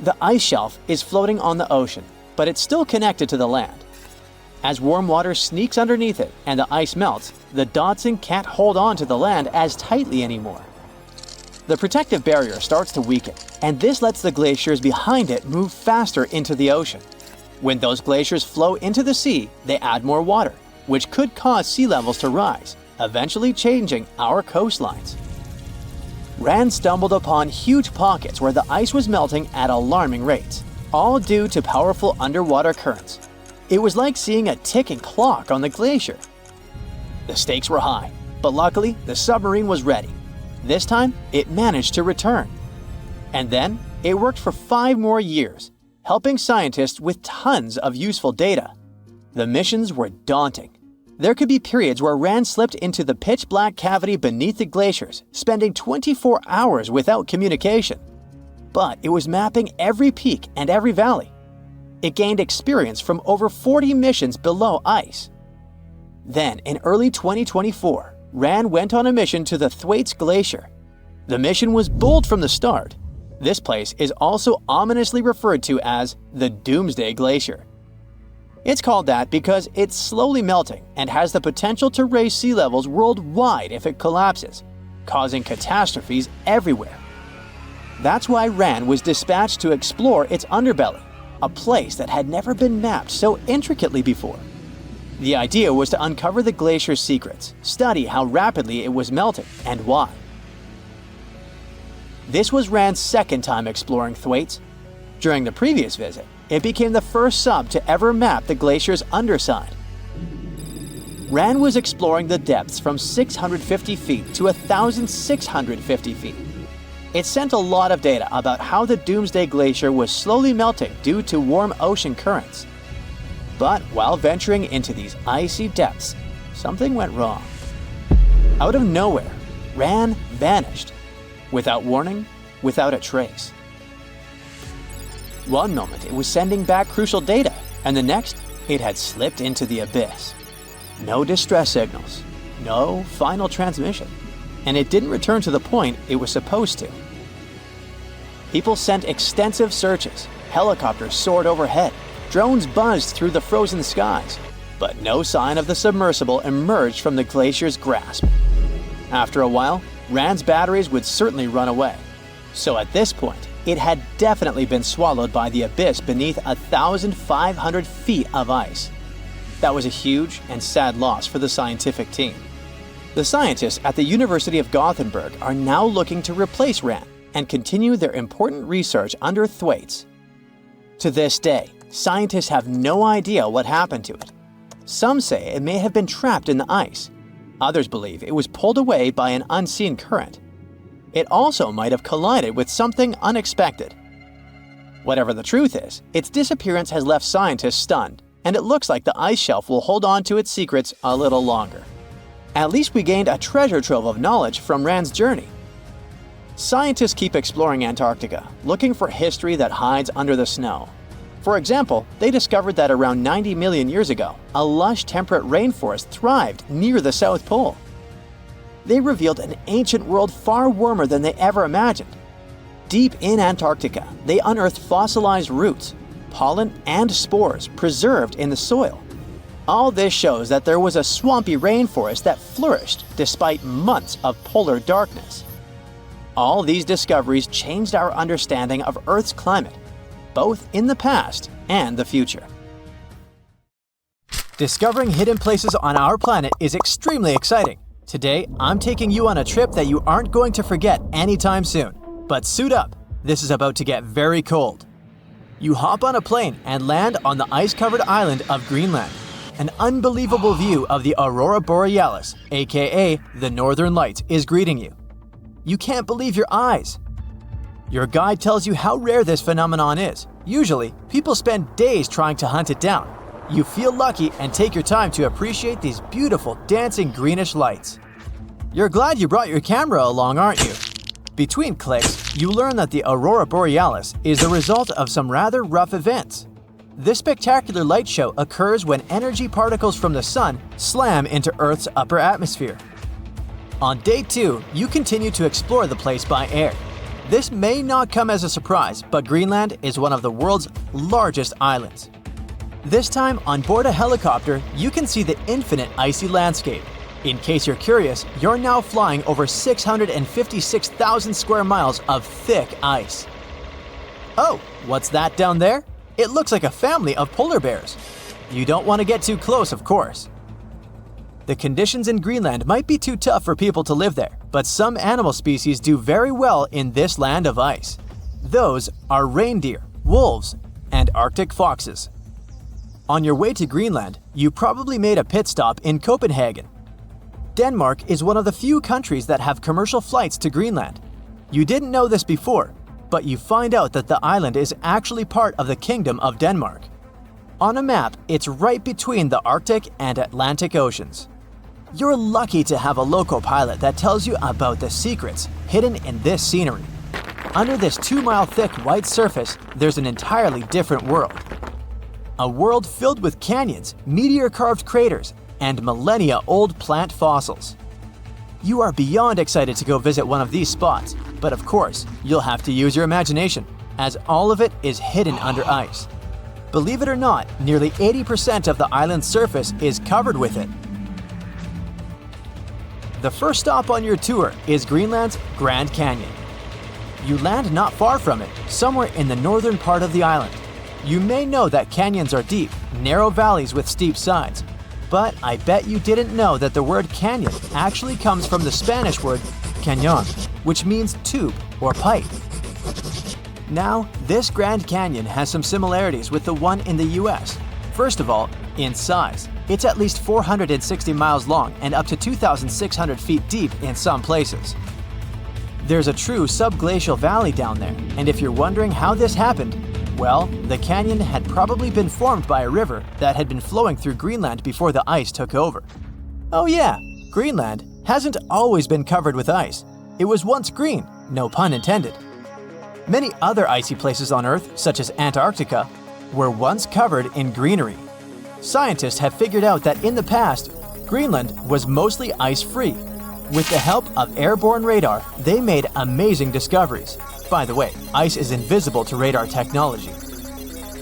[SPEAKER 1] The ice shelf is floating on the ocean, but it's still connected to the land. As warm water sneaks underneath it and the ice melts, the Daunting can't hold on to the land as tightly anymore. The protective barrier starts to weaken, and this lets the glaciers behind it move faster into the ocean. When those glaciers flow into the sea, they add more water, which could cause sea levels to rise, eventually changing our coastlines. Ran stumbled upon huge pockets where the ice was melting at alarming rates, all due to powerful underwater currents. It was like seeing a ticking clock on the glacier. The stakes were high, but luckily the submarine was ready. This time, it managed to return. And then, it worked for 5 more years, helping scientists with tons of useful data. The missions were daunting. There could be periods where Ran slipped into the pitch-black cavity beneath the glaciers, spending 24 hours without communication. But it was mapping every peak and every valley. It gained experience from over 40 missions below ice. Then, in early 2024, Ran went on a mission to the Thwaites Glacier. The mission was bold from the start. This place is also ominously referred to as the Doomsday Glacier. It's called that because it's slowly melting and has the potential to raise sea levels worldwide if it collapses, causing catastrophes everywhere. That's why Ran was dispatched to explore its underbelly, a place that had never been mapped so intricately before. The idea was to uncover the glacier's secrets, study how rapidly it was melting and why. This was Ran's second time exploring Thwaites. During the previous visit, it became the first sub to ever map the glacier's underside. Ran was exploring the depths from 650 feet to 1,650 feet. It sent a lot of data about how the Doomsday Glacier was slowly melting due to warm ocean currents. But while venturing into these icy depths, something went wrong. Out of nowhere, Ran vanished. Without warning, without a trace. One moment it was sending back crucial data, and the next it had slipped into the abyss. No distress signals, no final transmission, and it didn't return to the point it was supposed to. People sent extensive searches, helicopters soared overhead, drones buzzed through the frozen skies, but no sign of the submersible emerged from the glacier's grasp. After a while, Ran's batteries would certainly run away. So at this point, it had definitely been swallowed by the abyss beneath 1,500 feet of ice. That was a huge and sad loss for the scientific team. The scientists at the University of Gothenburg are now looking to replace Ran and continue their important research under Thwaites. To this day, scientists have no idea what happened to it. Some say it may have been trapped in the ice. Others believe it was pulled away by an unseen current. It also might have collided with something unexpected. Whatever the truth is, its disappearance has left scientists stunned, and it looks like the ice shelf will hold on to its secrets a little longer. At least we gained a treasure trove of knowledge from Ran's journey. Scientists keep exploring Antarctica, looking for history that hides under the snow. For example, they discovered that around 90 million years ago, a lush temperate rainforest thrived near the South Pole. They revealed an ancient world far warmer than they ever imagined. Deep in Antarctica, they unearthed fossilized roots, pollen, and spores preserved in the soil. All this shows that there was a swampy rainforest that flourished despite months of polar darkness. All these discoveries changed our understanding of Earth's climate, both in the past and the future. Discovering hidden places on our planet is extremely exciting. Today, I'm taking you on a trip that you aren't going to forget anytime soon. But suit up, this is about to get very cold. You hop on a plane and land on the ice-covered island of Greenland. An unbelievable view of the Aurora Borealis, aka the Northern Lights, is greeting you. You can't believe your eyes. Your guide tells you how rare this phenomenon is. Usually, people spend days trying to hunt it down. You feel lucky and take your time to appreciate these beautiful dancing greenish lights. You're glad you brought your camera along, aren't you? Between clicks, you learn that the aurora borealis is the result of some rather rough events. This spectacular light show occurs when energy particles from the sun slam into Earth's upper atmosphere. On day 2, you continue to explore the place by air. This may not come as a surprise, but Greenland is one of the world's largest islands. This time, on board a helicopter, you can see the infinite icy landscape. In case you're curious, you're now flying over 656,000 square miles of thick ice. Oh, what's that down there? It looks like a family of polar bears. You don't want to get too close, of course. The conditions in Greenland might be too tough for people to live there, but some animal species do very well in this land of ice. Those are reindeer, wolves, and Arctic foxes. On your way to Greenland, you probably made a pit stop in Copenhagen. Denmark is one of the few countries that have commercial flights to Greenland. You didn't know this before, but you find out that the island is actually part of the Kingdom of Denmark. On a map, it's right between the Arctic and Atlantic Oceans. You're lucky to have a local pilot that tells you about the secrets hidden in this scenery. Under this 2-mile thick white surface, there's an entirely different world. A world filled with canyons, meteor-carved craters, and millennia-old plant fossils. You are beyond excited to go visit one of these spots, but of course, you'll have to use your imagination, as all of it is hidden under ice. Believe it or not, nearly 80% of the island's surface is covered with it. The first stop on your tour is Greenland's Grand Canyon. You land not far from it, somewhere in the northern part of the island. You may know that canyons are deep, narrow valleys with steep sides, but I bet you didn't know that the word canyon actually comes from the Spanish word cañón, which means tube or pipe. Now, this Grand Canyon has some similarities with the one in the US. First of all, in size. It's at least 460 miles long and up to 2,600 feet deep in some places. There's a true subglacial valley down there, and if you're wondering how this happened, well, the canyon had probably been formed by a river that had been flowing through Greenland before the ice took over. Oh yeah, Greenland hasn't always been covered with ice. It was once green, no pun intended. Many other icy places on Earth, such as Antarctica, were once covered in greenery. Scientists have figured out that in the past, Greenland was mostly ice-free. With the help of airborne radar, they made amazing discoveries. By the way, ice is invisible to radar technology.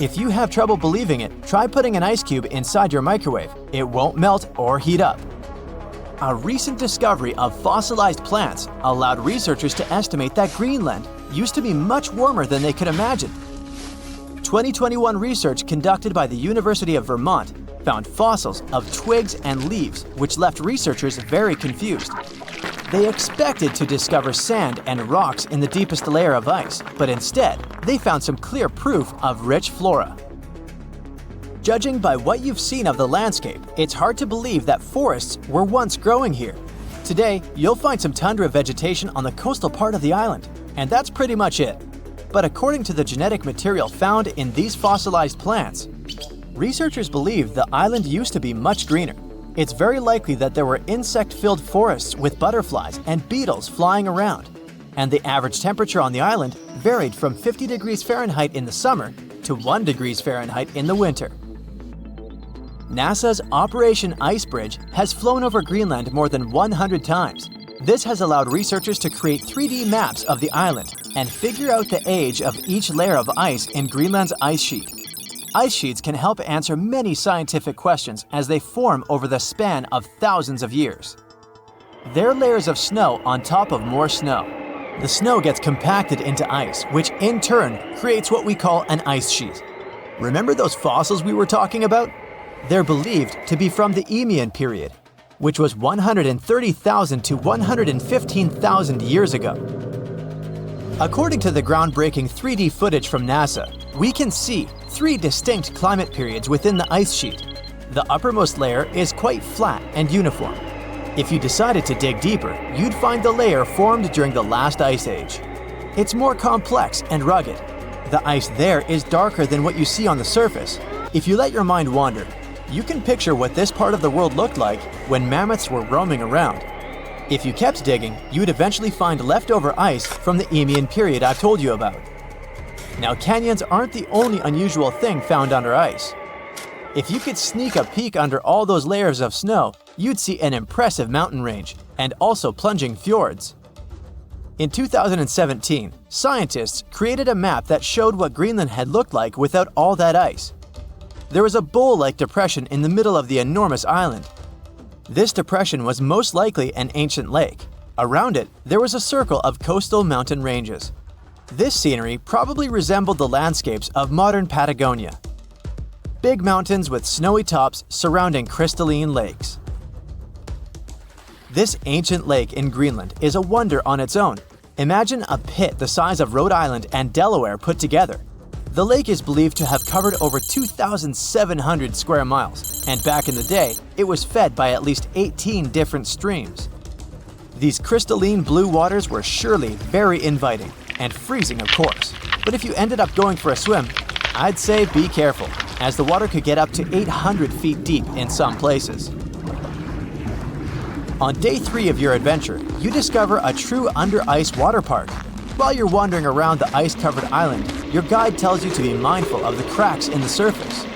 [SPEAKER 1] If you have trouble believing it, try putting an ice cube inside your microwave. It won't melt or heat up. A recent discovery of fossilized plants allowed researchers to estimate that Greenland used to be much warmer than they could imagine. 2021 research conducted by the University of Vermont found fossils of twigs and leaves, which left researchers very confused. They expected to discover sand and rocks in the deepest layer of ice, but instead, they found some clear proof of rich flora. Judging by what you've seen of the landscape, it's hard to believe that forests were once growing here. Today, you'll find some tundra vegetation on the coastal part of the island, and that's pretty much it. But according to the genetic material found in these fossilized plants, researchers believe the island used to be much greener. It's very likely that there were insect-filled forests with butterflies and beetles flying around, and the average temperature on the island varied from 50 degrees Fahrenheit in the summer to 1 degrees Fahrenheit in the winter. NASA's Operation Ice Bridge has flown over Greenland more than 100 times. This has allowed researchers to create 3D maps of the island and figure out the age of each layer of ice in Greenland's ice sheet. Ice sheets can help answer many scientific questions as they form over the span of thousands of years. They're layers of snow on top of more snow. The snow gets compacted into ice, which in turn creates what we call an ice sheet. Remember those fossils we were talking about? They're believed to be from the Eemian period, which was 130,000 to 115,000 years ago. According to the groundbreaking 3D footage from NASA, we can see 3 distinct climate periods within the ice sheet. The uppermost layer is quite flat and uniform. If you decided to dig deeper, you'd find the layer formed during the last ice age. It's more complex and rugged. The ice there is darker than what you see on the surface. If you let your mind wander, you can picture what this part of the world looked like when mammoths were roaming around. If you kept digging, you'd eventually find leftover ice from the Eemian period I've told you about. Now, canyons aren't the only unusual thing found under ice. If you could sneak a peek under all those layers of snow, you'd see an impressive mountain range and also plunging fjords. In 2017, scientists created a map that showed what Greenland had looked like without all that ice. There was a bowl-like depression in the middle of the enormous island. This depression was most likely an ancient lake. Around it, there was a circle of coastal mountain ranges. This scenery probably resembled the landscapes of modern Patagonia. Big mountains with snowy tops surrounding crystalline lakes. This ancient lake in Greenland is a wonder on its own. Imagine a pit the size of Rhode Island and Delaware put together. The lake is believed to have covered over 2,700 square miles, and back in the day, it was fed by at least 18 different streams. These crystalline blue waters were surely very inviting, and freezing of course. But if you ended up going for a swim, I'd say be careful, as the water could get up to 800 feet deep in some places. On day 3 of your adventure, you discover a true under-ice water park. While you're wandering around the ice-covered island, your guide tells you to be mindful of the cracks in the surface.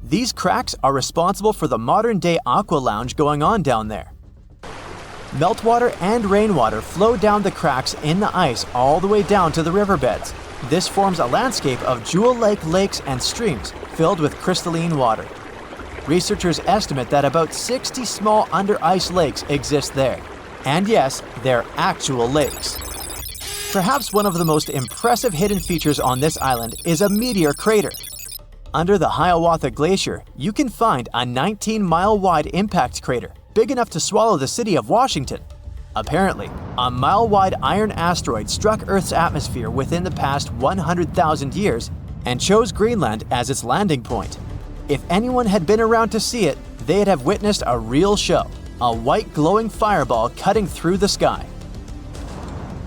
[SPEAKER 1] These cracks are responsible for the modern-day aqua lounge going on down there. Meltwater and rainwater flow down the cracks in the ice all the way down to the riverbeds. This forms a landscape of jewel-like lakes and streams filled with crystalline water. Researchers estimate that about 60 small under-ice lakes exist there. And yes, they're actual lakes. Perhaps one of the most impressive hidden features on this island is a meteor crater. Under the Hiawatha Glacier, you can find a 19-mile-wide impact crater, big enough to swallow the city of Washington. Apparently, a mile-wide iron asteroid struck Earth's atmosphere within the past 100,000 years and chose Greenland as its landing point. If anyone had been around to see it, they'd have witnessed a real show, a white glowing fireball cutting through the sky.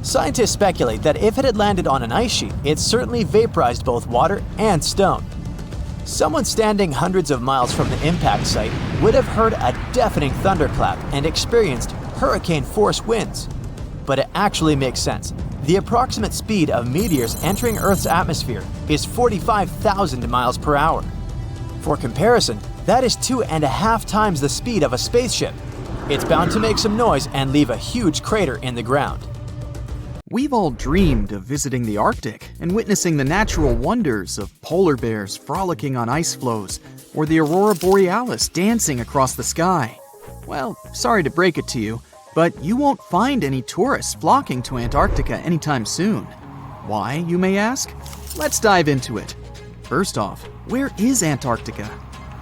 [SPEAKER 1] Scientists speculate that if it had landed on an ice sheet, it certainly vaporized both water and stone. Someone standing hundreds of miles from the impact site would have heard a deafening thunderclap and experienced hurricane-force winds. But it actually makes sense. The approximate speed of meteors entering Earth's atmosphere is 45,000 miles per hour. For comparison, that is 2.5 times the speed of a spaceship. It's bound to make some noise and leave a huge crater in the ground.
[SPEAKER 3] We've all dreamed of visiting the Arctic and witnessing the natural wonders of polar bears frolicking on ice floes or the aurora borealis dancing across the sky. Well, sorry to break it to you, but you won't find any tourists flocking to Antarctica anytime soon. Why, you may ask? Let's dive into it. First off, where is Antarctica?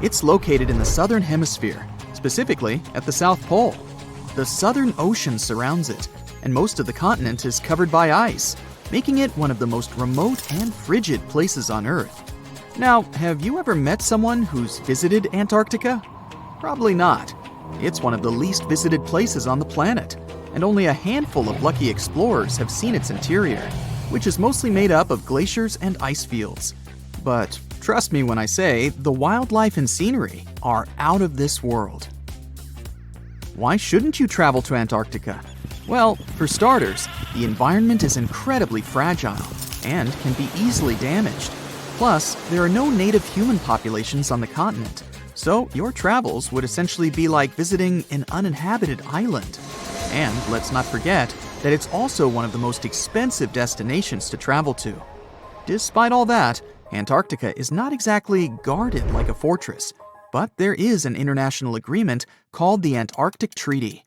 [SPEAKER 3] It's located in the southern hemisphere, specifically at the South Pole. The Southern Ocean surrounds it, and most of the continent is covered by ice, making it one of the most remote and frigid places on Earth. Now, have you ever met someone who's visited Antarctica? Probably not. It's one of the least visited places on the planet, and only a handful of lucky explorers have seen its interior, which is mostly made up of glaciers and ice fields. But trust me when I say the wildlife and scenery are out of this world. Why shouldn't you travel to Antarctica? Well, for starters, the environment is incredibly fragile and can be easily damaged. Plus, there are no native human populations on the continent, so your travels would essentially be like visiting an uninhabited island. And let's not forget that it's also one of the most expensive destinations to travel to. Despite all that, Antarctica is not exactly guarded like a fortress, but there is an international agreement called the Antarctic Treaty.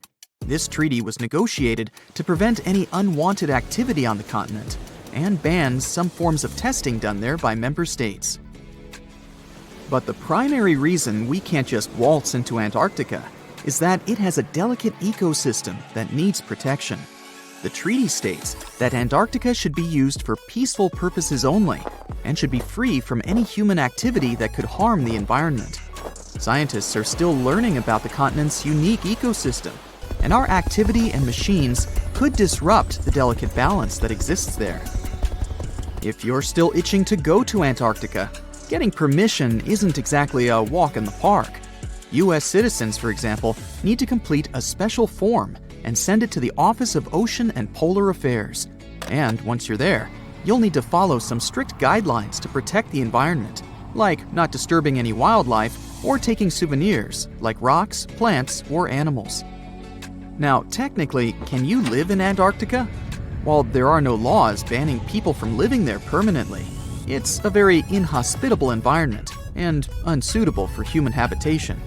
[SPEAKER 3] This treaty was negotiated to prevent any unwanted activity on the continent and bans some forms of testing done there by member states. But the primary reason we can't just waltz into Antarctica is that it has a delicate ecosystem that needs protection. The treaty states that Antarctica should be used for peaceful purposes only and should be free from any human activity that could harm the environment. Scientists are still learning about the continent's unique ecosystem and our activity and machines could disrupt the delicate balance that exists there. If you're still itching to go to Antarctica, getting permission isn't exactly a walk in the park. U.S. citizens, for example, need to complete a special form and send it to the Office of Ocean and Polar Affairs. And once you're there, you'll need to follow some strict guidelines to protect the environment, like not disturbing any wildlife or taking souvenirs like rocks, plants, or animals. Now, technically, can you live in Antarctica? While there are no laws banning people from living there permanently, it's a very inhospitable environment and unsuitable for human habitation.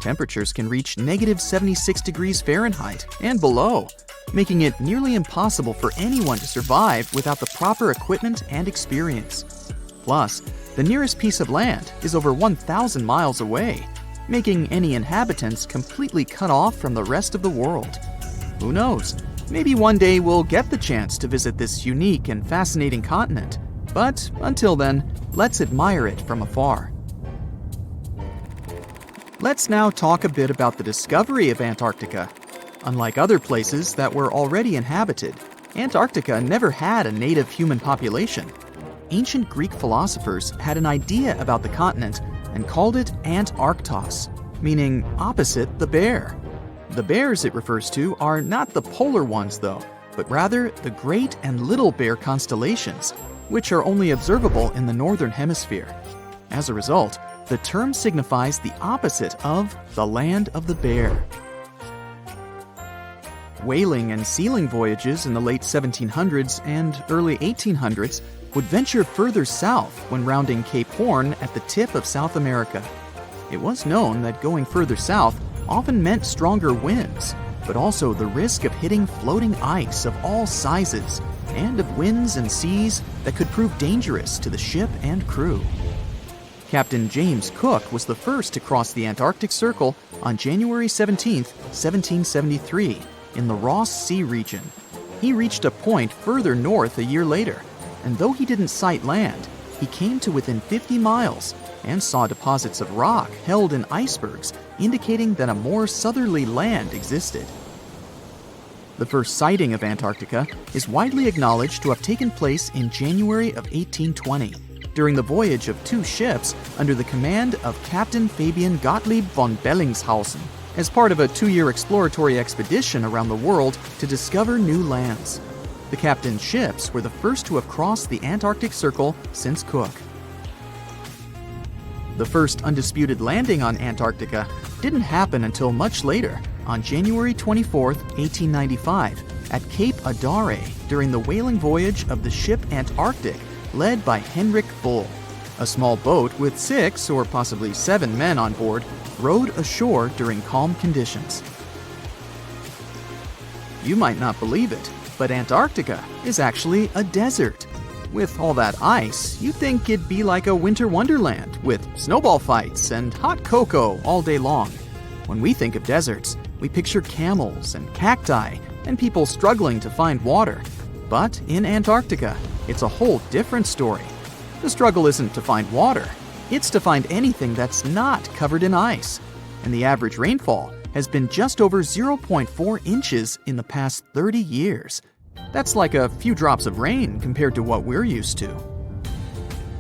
[SPEAKER 3] Temperatures can reach -76 degrees Fahrenheit and below, making it nearly impossible for anyone to survive without the proper equipment and experience. Plus, the nearest piece of land is over 1,000 miles away, making any inhabitants completely cut off from the rest of the world. Who knows? Maybe one day we'll get the chance to visit this unique and fascinating continent. But until then, let's admire it from afar. Let's now talk a bit about the discovery of Antarctica. Unlike other places that were already inhabited, Antarctica never had a native human population. Ancient Greek philosophers had an idea about the continent and called it Antarctos, meaning opposite the bear. The bears it refers to are not the polar ones though, but rather the Great and Little Bear constellations, which are only observable in the northern hemisphere. As a result, the term signifies the opposite of the land of the bear. Whaling and sealing voyages in the late 1700s and early 1800s would venture further south when rounding Cape Horn at the tip of South America. It was known that going further south often meant stronger winds, but also the risk of hitting floating ice of all sizes and of winds and seas that could prove dangerous to the ship and crew. Captain James Cook was the first to cross the Antarctic Circle on January 17, 1773, in the Ross Sea region. He reached a point further north a year later, and though he didn't sight land, he came to within 50 miles and saw deposits of rock held in icebergs, indicating that a more southerly land existed. The first sighting of Antarctica is widely acknowledged to have taken place in January of 1820, during the voyage of two ships under the command of Captain Fabian Gottlieb von Bellingshausen, as part of a 2-year exploratory expedition around the world to discover new lands. The captain's ships were the first to have crossed the Antarctic Circle since Cook. The first undisputed landing on Antarctica didn't happen until much later, on January 24, 1895, at Cape Adare during the whaling voyage of the ship Antarctic, led by Henrik Bull. A small boat with 6 or possibly 7 men on board rowed ashore during calm conditions. You might not believe it, but Antarctica is actually a desert. With all that ice, you'd think it'd be like a winter wonderland with snowball fights and hot cocoa all day long. When we think of deserts, we picture camels and cacti and people struggling to find water. But in Antarctica, it's a whole different story. The struggle isn't to find water, it's to find anything that's not covered in ice. And the average rainfall has been just over 0.4 inches in the past 30 years. That's like a few drops of rain compared to what we're used to.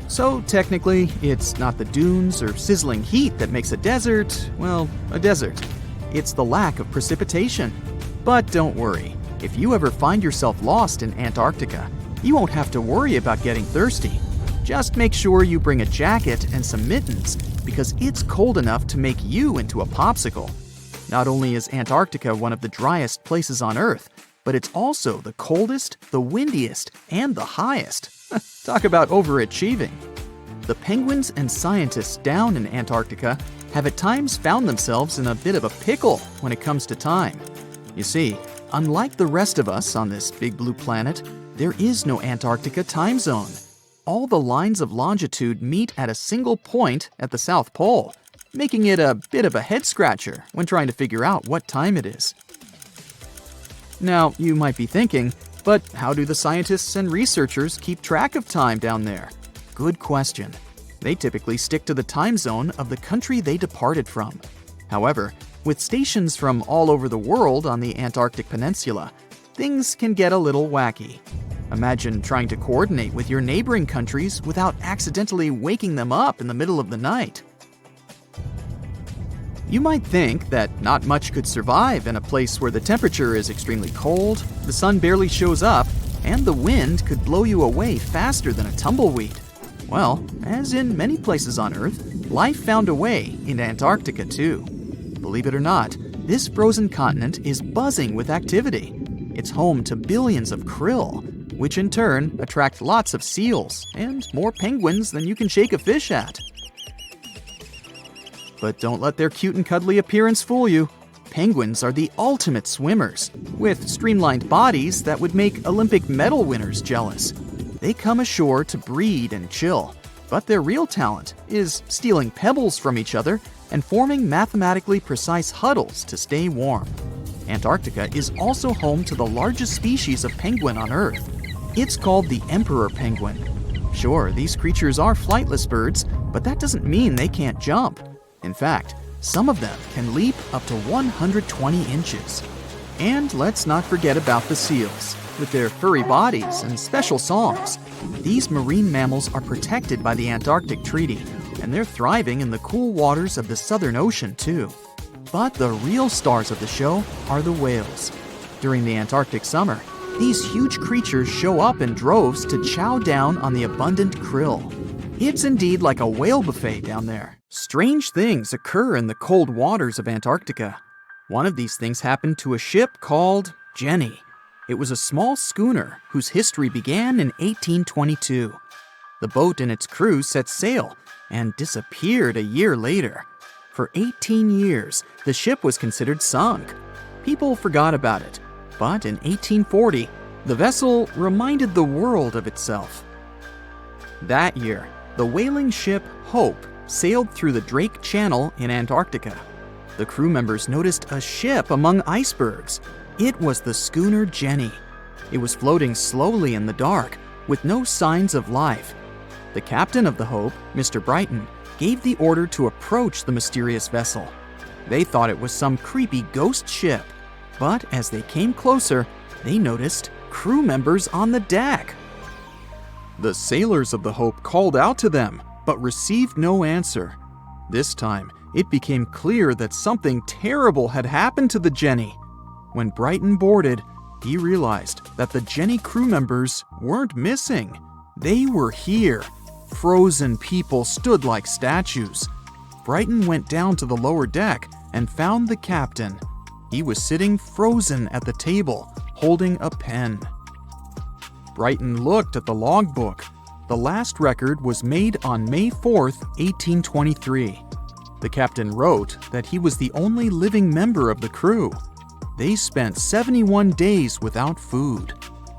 [SPEAKER 3] So technically, it's not the dunes or sizzling heat that makes a desert, well, a desert. It's the lack of precipitation. But don't worry, if you ever find yourself lost in Antarctica, you won't have to worry about getting thirsty. Just make sure you bring a jacket and some mittens, because it's cold enough to make you into a popsicle. Not only is Antarctica one of the driest places on Earth, but it's also the coldest, the windiest, and the highest. Talk about overachieving. The penguins and scientists down in Antarctica have at times found themselves in a bit of a pickle when it comes to time. You see, unlike the rest of us on this big blue planet, there is no Antarctica time zone. All the lines of longitude meet at a single point at the South Pole, making it a bit of a head-scratcher when trying to figure out what time it is. Now, you might be thinking, but how do the scientists and researchers keep track of time down there? Good question. They typically stick to the time zone of the country they departed from. However, With stations from all over the world on the Antarctic Peninsula, things can get a little wacky. Imagine trying to coordinate with your neighboring countries without accidentally waking them up in the middle of the night. You might think that not much could survive in a place where the temperature is extremely cold, the sun barely shows up, and the wind could blow you away faster than a tumbleweed. Well, as in many places on Earth, life found a way in Antarctica too. Believe it or not, this frozen continent is buzzing with activity. It's home to billions of krill, which in turn attract lots of seals and more penguins than you can shake a fish at. But don't let their cute and cuddly appearance fool you. Penguins are the ultimate swimmers, with streamlined bodies that would make Olympic medal winners jealous. They come ashore to breed and chill, but their real talent is stealing pebbles from each other and forming mathematically precise huddles to stay warm. Antarctica is also home to the largest species of penguin on Earth. It's called the emperor penguin. Sure, these creatures are flightless birds, but that doesn't mean they can't jump. In fact, some of them can leap up to 120 inches. And let's not forget about the seals. With their furry bodies and special songs, these marine mammals are protected by the Antarctic Treaty, and they're thriving in the cool waters of the Southern Ocean too. But the real stars of the show are the whales. During the Antarctic summer, these huge creatures show up in droves to chow down on the abundant krill. It's indeed like a whale buffet down there. Strange things occur in the cold waters of Antarctica. One of these things happened to a ship called Jenny. It was a small schooner whose history began in 1822. The boat and its crew set sail and disappeared a year later. For 18 years, the ship was considered sunk. People forgot about it, but in 1840, the vessel reminded the world of itself. That year, the whaling ship Hope sailed through the Drake Channel in Antarctica. The crew members noticed a ship among icebergs. It was the schooner Jenny. It was floating slowly in the dark, with no signs of life. The captain of the Hope, Mr. Brighton, gave the order to approach the mysterious vessel. They thought it was some creepy ghost ship, but as they came closer, they noticed crew members on the deck. The sailors of the Hope called out to them, but received no answer. This time, it became clear that something terrible had happened to the Jenny. When Brighton boarded, he realized that the Jenny crew members weren't missing. They were here. Frozen people stood like statues. Brighton went down to the lower deck and found the captain. He was sitting frozen at the table, holding a pen. Brighton looked at the logbook. The last record was made on May 4th, 1823. The captain wrote that he was the only living member of the crew. They spent 71 days without food.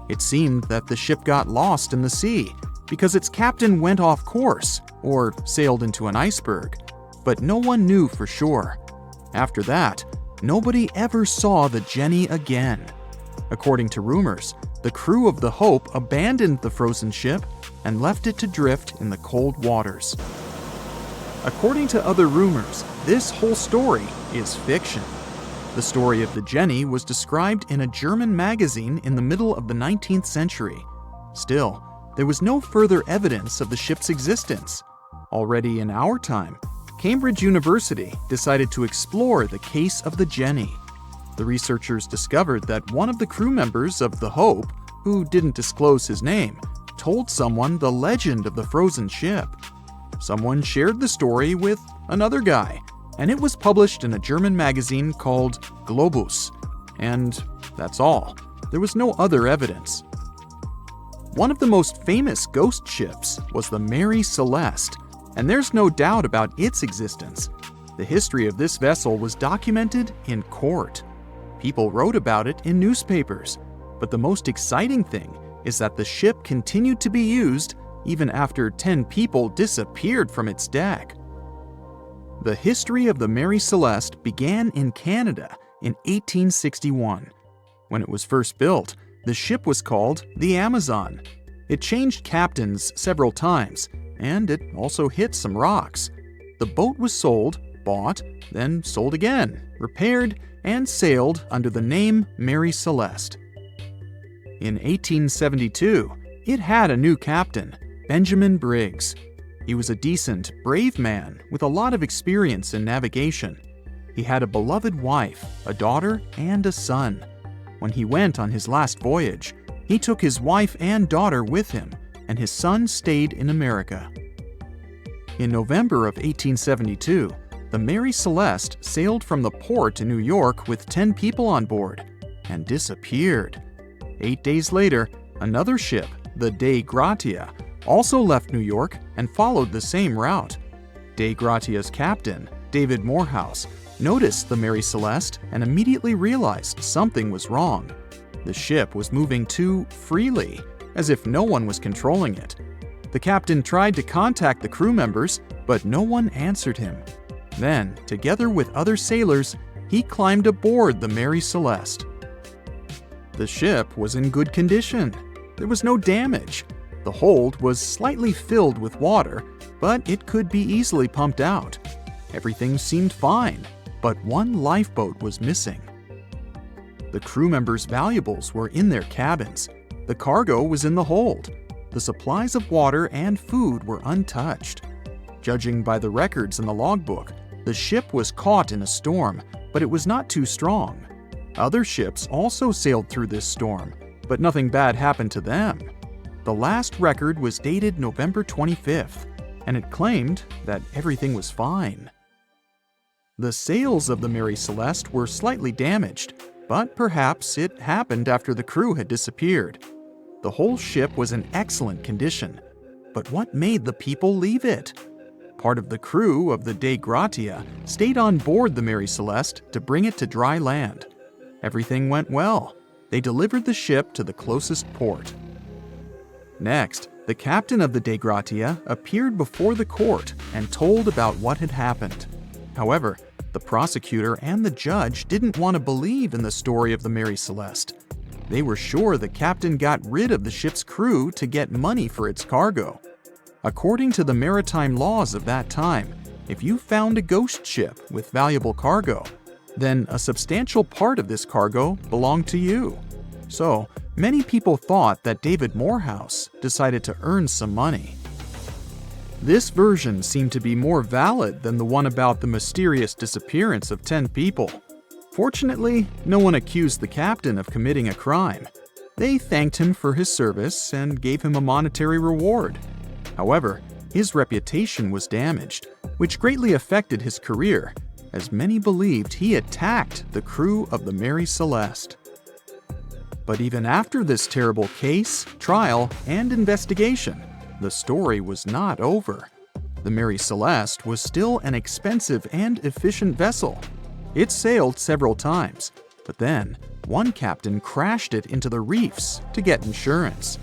[SPEAKER 3] It seemed that the ship got lost in the sea because its captain went off course or sailed into an iceberg, but no one knew for sure. After that, nobody ever saw the Jenny again. According to rumors, the crew of the Hope abandoned the frozen ship and left it to drift in the cold waters. According to other rumors, this whole story is fiction. The story of the Jenny was described in a German magazine in the middle of the 19th century. Still, there was no further evidence of the ship's existence. Already in our time, Cambridge University decided to explore the case of the Jenny. The researchers discovered that one of the crew members of the Hope, who didn't disclose his name, told someone the legend of the frozen ship. Someone shared the story with another guy, and it was published in a German magazine called Globus. And that's all. There was no other evidence. One of the most famous ghost ships was the Mary Celeste, and there's no doubt about its existence. The history of this vessel was documented in court. People wrote about it in newspapers, but the most exciting thing is that the ship continued to be used even after 10 people disappeared from its deck. The history of the Mary Celeste began in Canada in 1861. When it was first built, the ship was called the Amazon. It changed captains several times, and it also hit some rocks. The boat was sold, bought, then sold again, repaired, and sailed under the name Mary Celeste. In 1872, it had a new captain, Benjamin Briggs. He was a decent, brave man with a lot of experience in navigation. He had a beloved wife, a daughter, and a son. When he went on his last voyage, he took his wife and daughter with him, and his son stayed in America. In November of 1872, the Mary Celeste sailed from the port in New York with 10 people on board and disappeared. 8 days later, another ship, the Dei Gratia, also left New York and followed the same route. Dei Gratia's captain, David Morehouse, noticed the Mary Celeste and immediately realized something was wrong. The ship was moving too freely, as if no one was controlling it. The captain tried to contact the crew members, but no one answered him. Then, together with other sailors, he climbed aboard the Mary Celeste. The ship was in good condition. There was no damage. The hold was slightly filled with water, but it could be easily pumped out. Everything seemed fine, but one lifeboat was missing. The crew members' valuables were in their cabins. The cargo was in the hold. The supplies of water and food were untouched. Judging by the records in the logbook, the ship was caught in a storm, but it was not too strong. Other ships also sailed through this storm, but nothing bad happened to them. The last record was dated November 25th, and it claimed that everything was fine. The sails of the Mary Celeste were slightly damaged, but perhaps it happened after the crew had disappeared. The whole ship was in excellent condition, but what made the people leave it? Part of the crew of the Dei Gratia stayed on board the Mary Celeste to bring it to dry land. Everything went well. They delivered the ship to the closest port. Next, the captain of the Dei Gratia appeared before the court and told about what had happened. However, the prosecutor and the judge didn't want to believe in the story of the Mary Celeste. They were sure the captain got rid of the ship's crew to get money for its cargo. According to the maritime laws of that time, if you found a ghost ship with valuable cargo, then a substantial part of this cargo belonged to you. So, many people thought that David Morehouse decided to earn some money. This version seemed to be more valid than the one about the mysterious disappearance of 10 people. Fortunately, no one accused the captain of committing a crime. They thanked him for his service and gave him a monetary reward. However, his reputation was damaged, which greatly affected his career, as many believed he attacked the crew of the Mary Celeste. But even after this terrible case, trial, and investigation, the story was not over. The Mary Celeste was still an expensive and efficient vessel. It sailed several times, but then one captain crashed it into the reefs to get insurance.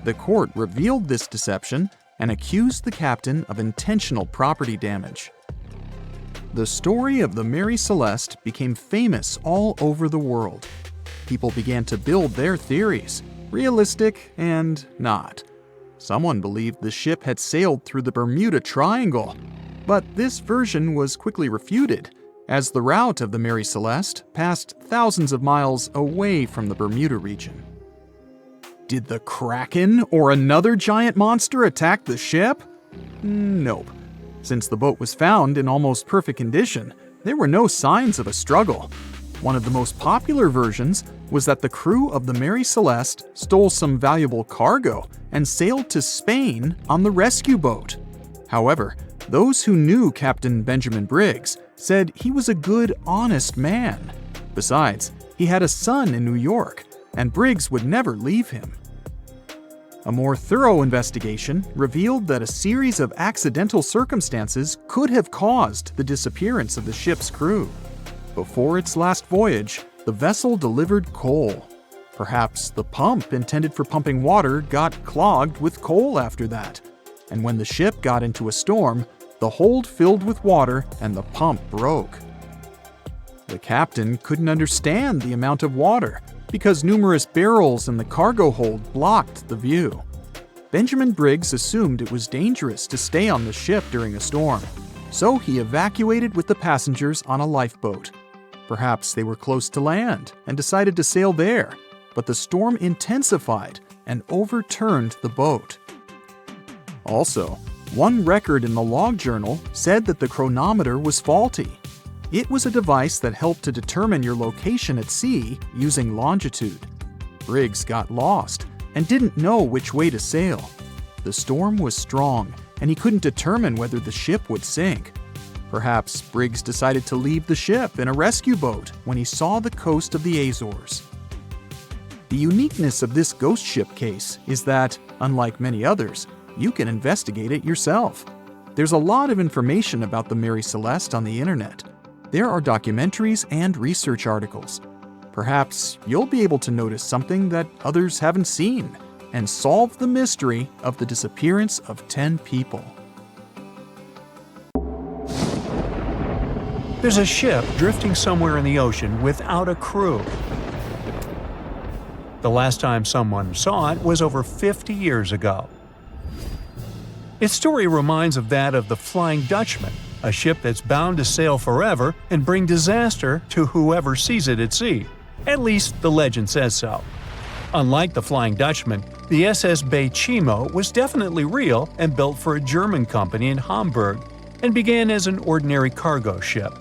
[SPEAKER 3] The court revealed this deception and accused the captain of intentional property damage. The story of the Mary Celeste became famous all over the world. People began to build their theories, realistic and not. Someone believed the ship had sailed through the Bermuda Triangle, but this version was quickly refuted, as the route of the Mary Celeste passed thousands of miles away from the Bermuda region. Did the Kraken or another giant monster attack the ship? Nope. Since the boat was found in almost perfect condition, there were no signs of a struggle. One of the most popular versions was that the crew of the Mary Celeste stole some valuable cargo and sailed to Spain on the rescue boat. However, those who knew Captain Benjamin Briggs said he was a good, honest man. Besides, he had a son in New York, and Briggs would never leave him. A more thorough investigation revealed that a series of accidental circumstances could have caused the disappearance of the ship's crew. Before its last voyage, the vessel delivered coal. Perhaps the pump intended for pumping water got clogged with coal after that. And when the ship got into a storm, the hold filled with water and the pump broke. The captain couldn't understand the amount of water because numerous barrels in the cargo hold blocked the view. Benjamin Briggs assumed it was dangerous to stay on the ship during a storm, So he evacuated with the passengers on a lifeboat. Perhaps they were close to land and decided to sail there, but the storm intensified and overturned the boat. Also, one record in the log journal said that the chronometer was faulty. It was a device that helped to determine your location at sea using longitude. Briggs got lost and didn't know which way to sail. The storm was strong, and he couldn't determine whether the ship would sink. Perhaps Briggs decided to leave the ship in a rescue boat when he saw the coast of the Azores. The uniqueness of this ghost ship case is that, unlike many others, you can investigate it yourself. There's a lot of information about the Mary Celeste on the internet. There are documentaries and research articles. Perhaps you'll be able to notice something that others haven't seen and solve the mystery of the disappearance of 10 people.
[SPEAKER 2] There's a ship drifting somewhere in the ocean without a crew. The last time someone saw it was over 50 years ago. Its story reminds of that of the Flying Dutchman, a ship that's bound to sail forever and bring disaster to whoever sees it at sea. At least the legend says so. Unlike the Flying Dutchman, the SS Bay Chimo was definitely real and built for a German company in Hamburg and began as an ordinary cargo ship.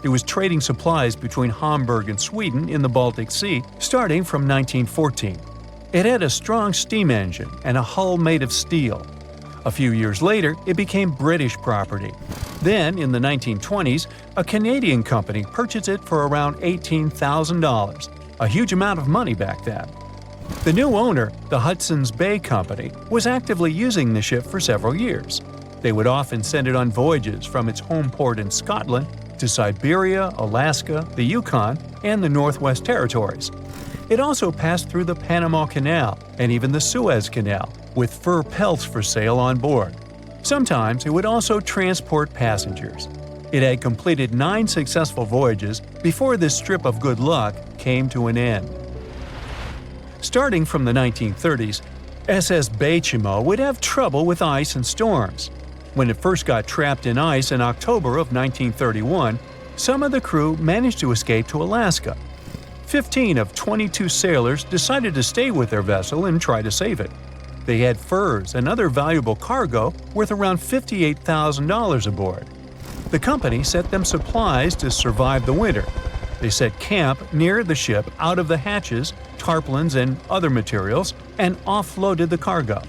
[SPEAKER 2] It was trading supplies between Hamburg and Sweden in the Baltic Sea starting from 1914. It had a strong steam engine and a hull made of steel. A few years later, it became British property. Then, in the 1920s, a Canadian company purchased it for around $18,000, a huge amount of money back then. The new owner, the Hudson's Bay Company, was actively using the ship for several years. They would often send it on voyages from its home port in Scotland to Siberia, Alaska, the Yukon, and the Northwest Territories. It also passed through the Panama Canal and even the Suez Canal, with fur pelts for sale on board. Sometimes it would also transport passengers. It had completed 9 successful voyages before this strip of good luck came to an end. Starting from the 1930s, SS Bay Chimo would have trouble with ice and storms. When it first got trapped in ice in October of 1931, some of the crew managed to escape to Alaska. 15 of 22 sailors decided to stay with their vessel and try to save it. They had furs and other valuable cargo worth around $58,000 aboard. The company sent them supplies to survive the winter. They set camp near the ship out of the hatches, tarpaulins, and other materials, and offloaded the cargo.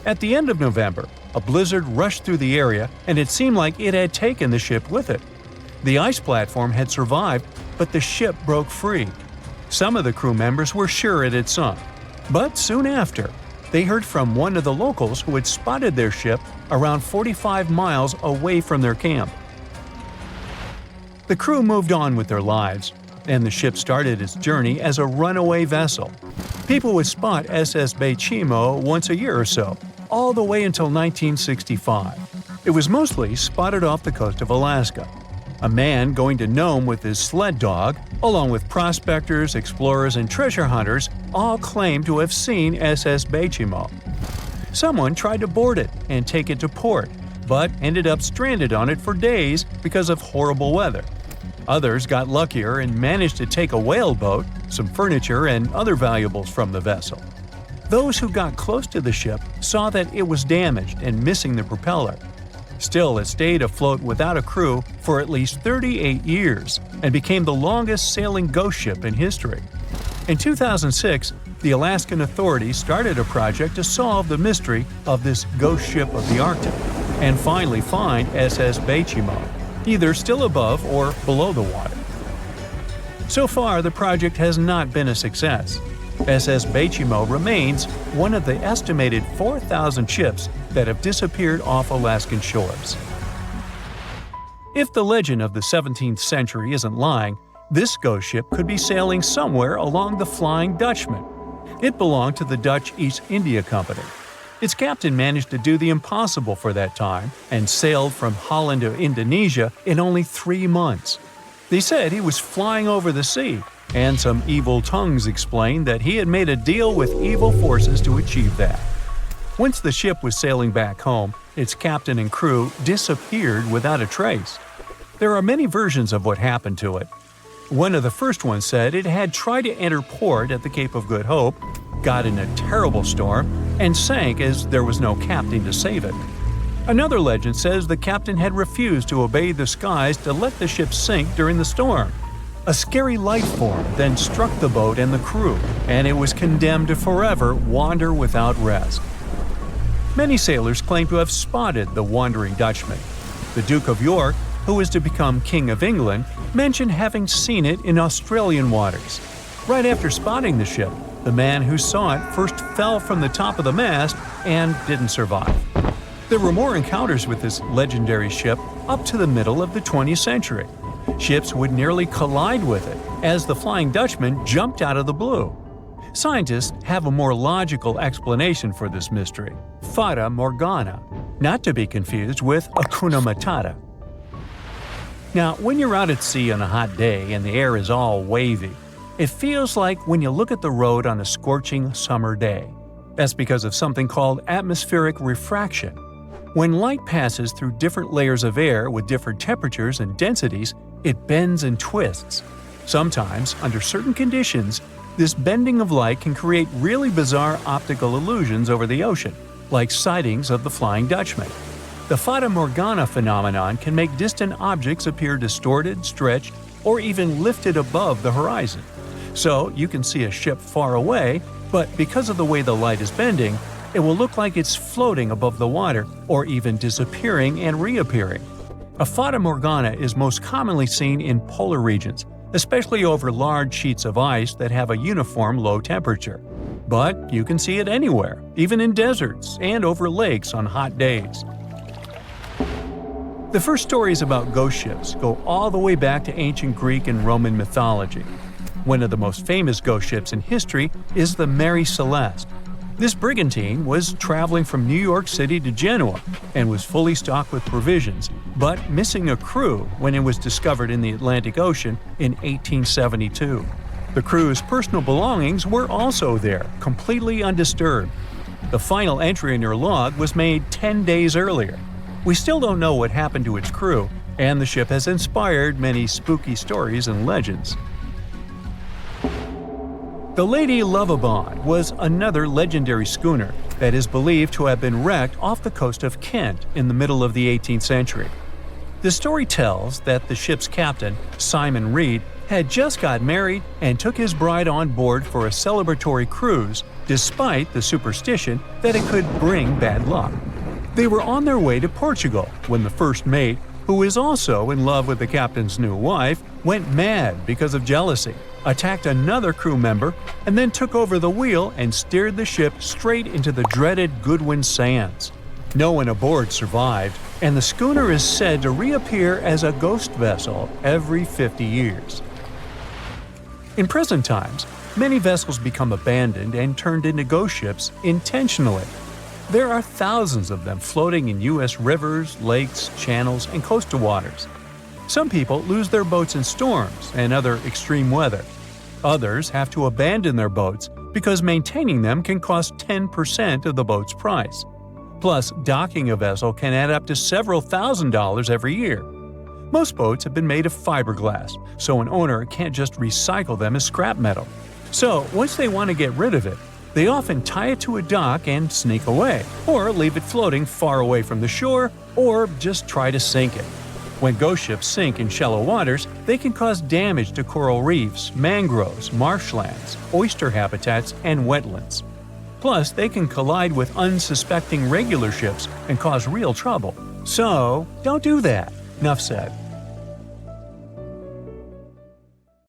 [SPEAKER 2] At the end of November, a blizzard rushed through the area, and it seemed like it had taken the ship with it. The ice platform had survived, but the ship broke free. Some of the crew members were sure it had sunk. But soon after, they heard from one of the locals who had spotted their ship around 45 miles away from their camp. The crew moved on with their lives, and the ship started its journey as a runaway vessel. People would spot SS Bay Chimo once a year or so, all the way until 1965. It was mostly spotted off the coast of Alaska. A man going to Nome with his sled dog, along with prospectors, explorers, and treasure hunters, all claimed to have seen SS Bay Chimo. Someone tried to board it and take it to port, but ended up stranded on it for days because of horrible weather. Others got luckier and managed to take a whaleboat, some furniture, and other valuables from the vessel. Those who got close to the ship saw that it was damaged and missing the propeller. Still, it stayed afloat without a crew for at least 38 years and became the longest sailing ghost ship in history. In 2006, the Alaskan authorities started a project to solve the mystery of this ghost ship of the Arctic and finally find SS Bay Chimo, either still above or below the water. So far, the project has not been a success. SS Bay Chimo remains one of the estimated 4,000 ships that have disappeared off Alaskan shores. If the legend of the 17th century isn't lying, this ghost ship could be sailing somewhere along the Flying Dutchman. It belonged to the Dutch East India Company. Its captain managed to do the impossible for that time and sailed from Holland to Indonesia in only 3 months. They said he was flying over the sea, and some evil tongues explained that he had made a deal with evil forces to achieve that. Once the ship was sailing back home, its captain and crew disappeared without a trace. There are many versions of what happened to it. One of the first ones said it had tried to enter port at the Cape of Good Hope, got in a terrible storm, and sank as there was no captain to save it. Another legend says the captain had refused to obey the skies to let the ship sink during the storm. A scary life form then struck the boat and the crew, and it was condemned to forever wander without rest. Many sailors claim to have spotted the Wandering Dutchman. The Duke of York, who was to become King of England, mentioned having seen it in Australian waters. Right after spotting the ship, the man who saw it first fell from the top of the mast and didn't survive. There were more encounters with this legendary ship up to the middle of the 20th century. Ships would nearly collide with it as the Flying Dutchman jumped out of the blue. Scientists have a more logical explanation for this mystery: Fata Morgana, not to be confused with Hakuna Matata. Now, when you're out at sea on a hot day and the air is all wavy, it feels like when you look at the road on a scorching summer day. That's because of something called atmospheric refraction. When light passes through different layers of air with different temperatures and densities, it bends and twists. Sometimes, under certain conditions, this bending of light can create really bizarre optical illusions over the ocean, like sightings of the Flying Dutchman. The Fata Morgana phenomenon can make distant objects appear distorted, stretched, or even lifted above the horizon. So you can see a ship far away, but because of the way the light is bending, it will look like it's floating above the water or even disappearing and reappearing. A Fata Morgana is most commonly seen in polar regions, especially over large sheets of ice that have a uniform low temperature. But you can see it anywhere, even in deserts and over lakes on hot days. The first stories about ghost ships go all the way back to ancient Greek and Roman mythology. One of the most famous ghost ships in history is the Mary Celeste. This brigantine was traveling from New York City to Genoa and was fully stocked with provisions, but missing a crew when it was discovered in the Atlantic Ocean in 1872. The crew's personal belongings were also there, completely undisturbed. The final entry in her log was made 10 days earlier. We still don't know what happened to its crew, and the ship has inspired many spooky stories and legends. The Lady Lovibond was another legendary schooner that is believed to have been wrecked off the coast of Kent in the middle of the 18th century. The story tells that the ship's captain, Simon Reed, had just got married and took his bride on board for a celebratory cruise, despite the superstition that it could bring bad luck. They were on their way to Portugal when the first mate, who is also in love with the captain's new wife, went mad because of jealousy, attacked another crew member, and then took over the wheel and steered the ship straight into the dreaded Goodwin Sands. No one aboard survived, and the schooner is said to reappear as a ghost vessel every 50 years. In present times, many vessels become abandoned and turned into ghost ships intentionally. There are thousands of them floating in U.S. rivers, lakes, channels, and coastal waters. Some people lose their boats in storms and other extreme weather. Others have to abandon their boats because maintaining them can cost 10% of the boat's price. Plus, docking a vessel can add up to several $1,000s every year. Most boats have been made of fiberglass, so an owner can't just recycle them as scrap metal. So, once they want to get rid of it, they often tie it to a dock and sneak away, or leave it floating far away from the shore, or just try to sink it. When ghost ships sink in shallow waters, they can cause damage to coral reefs, mangroves, marshlands, oyster habitats, and wetlands. Plus, they can collide with unsuspecting regular ships and cause real trouble. So, don't do that. Enough said.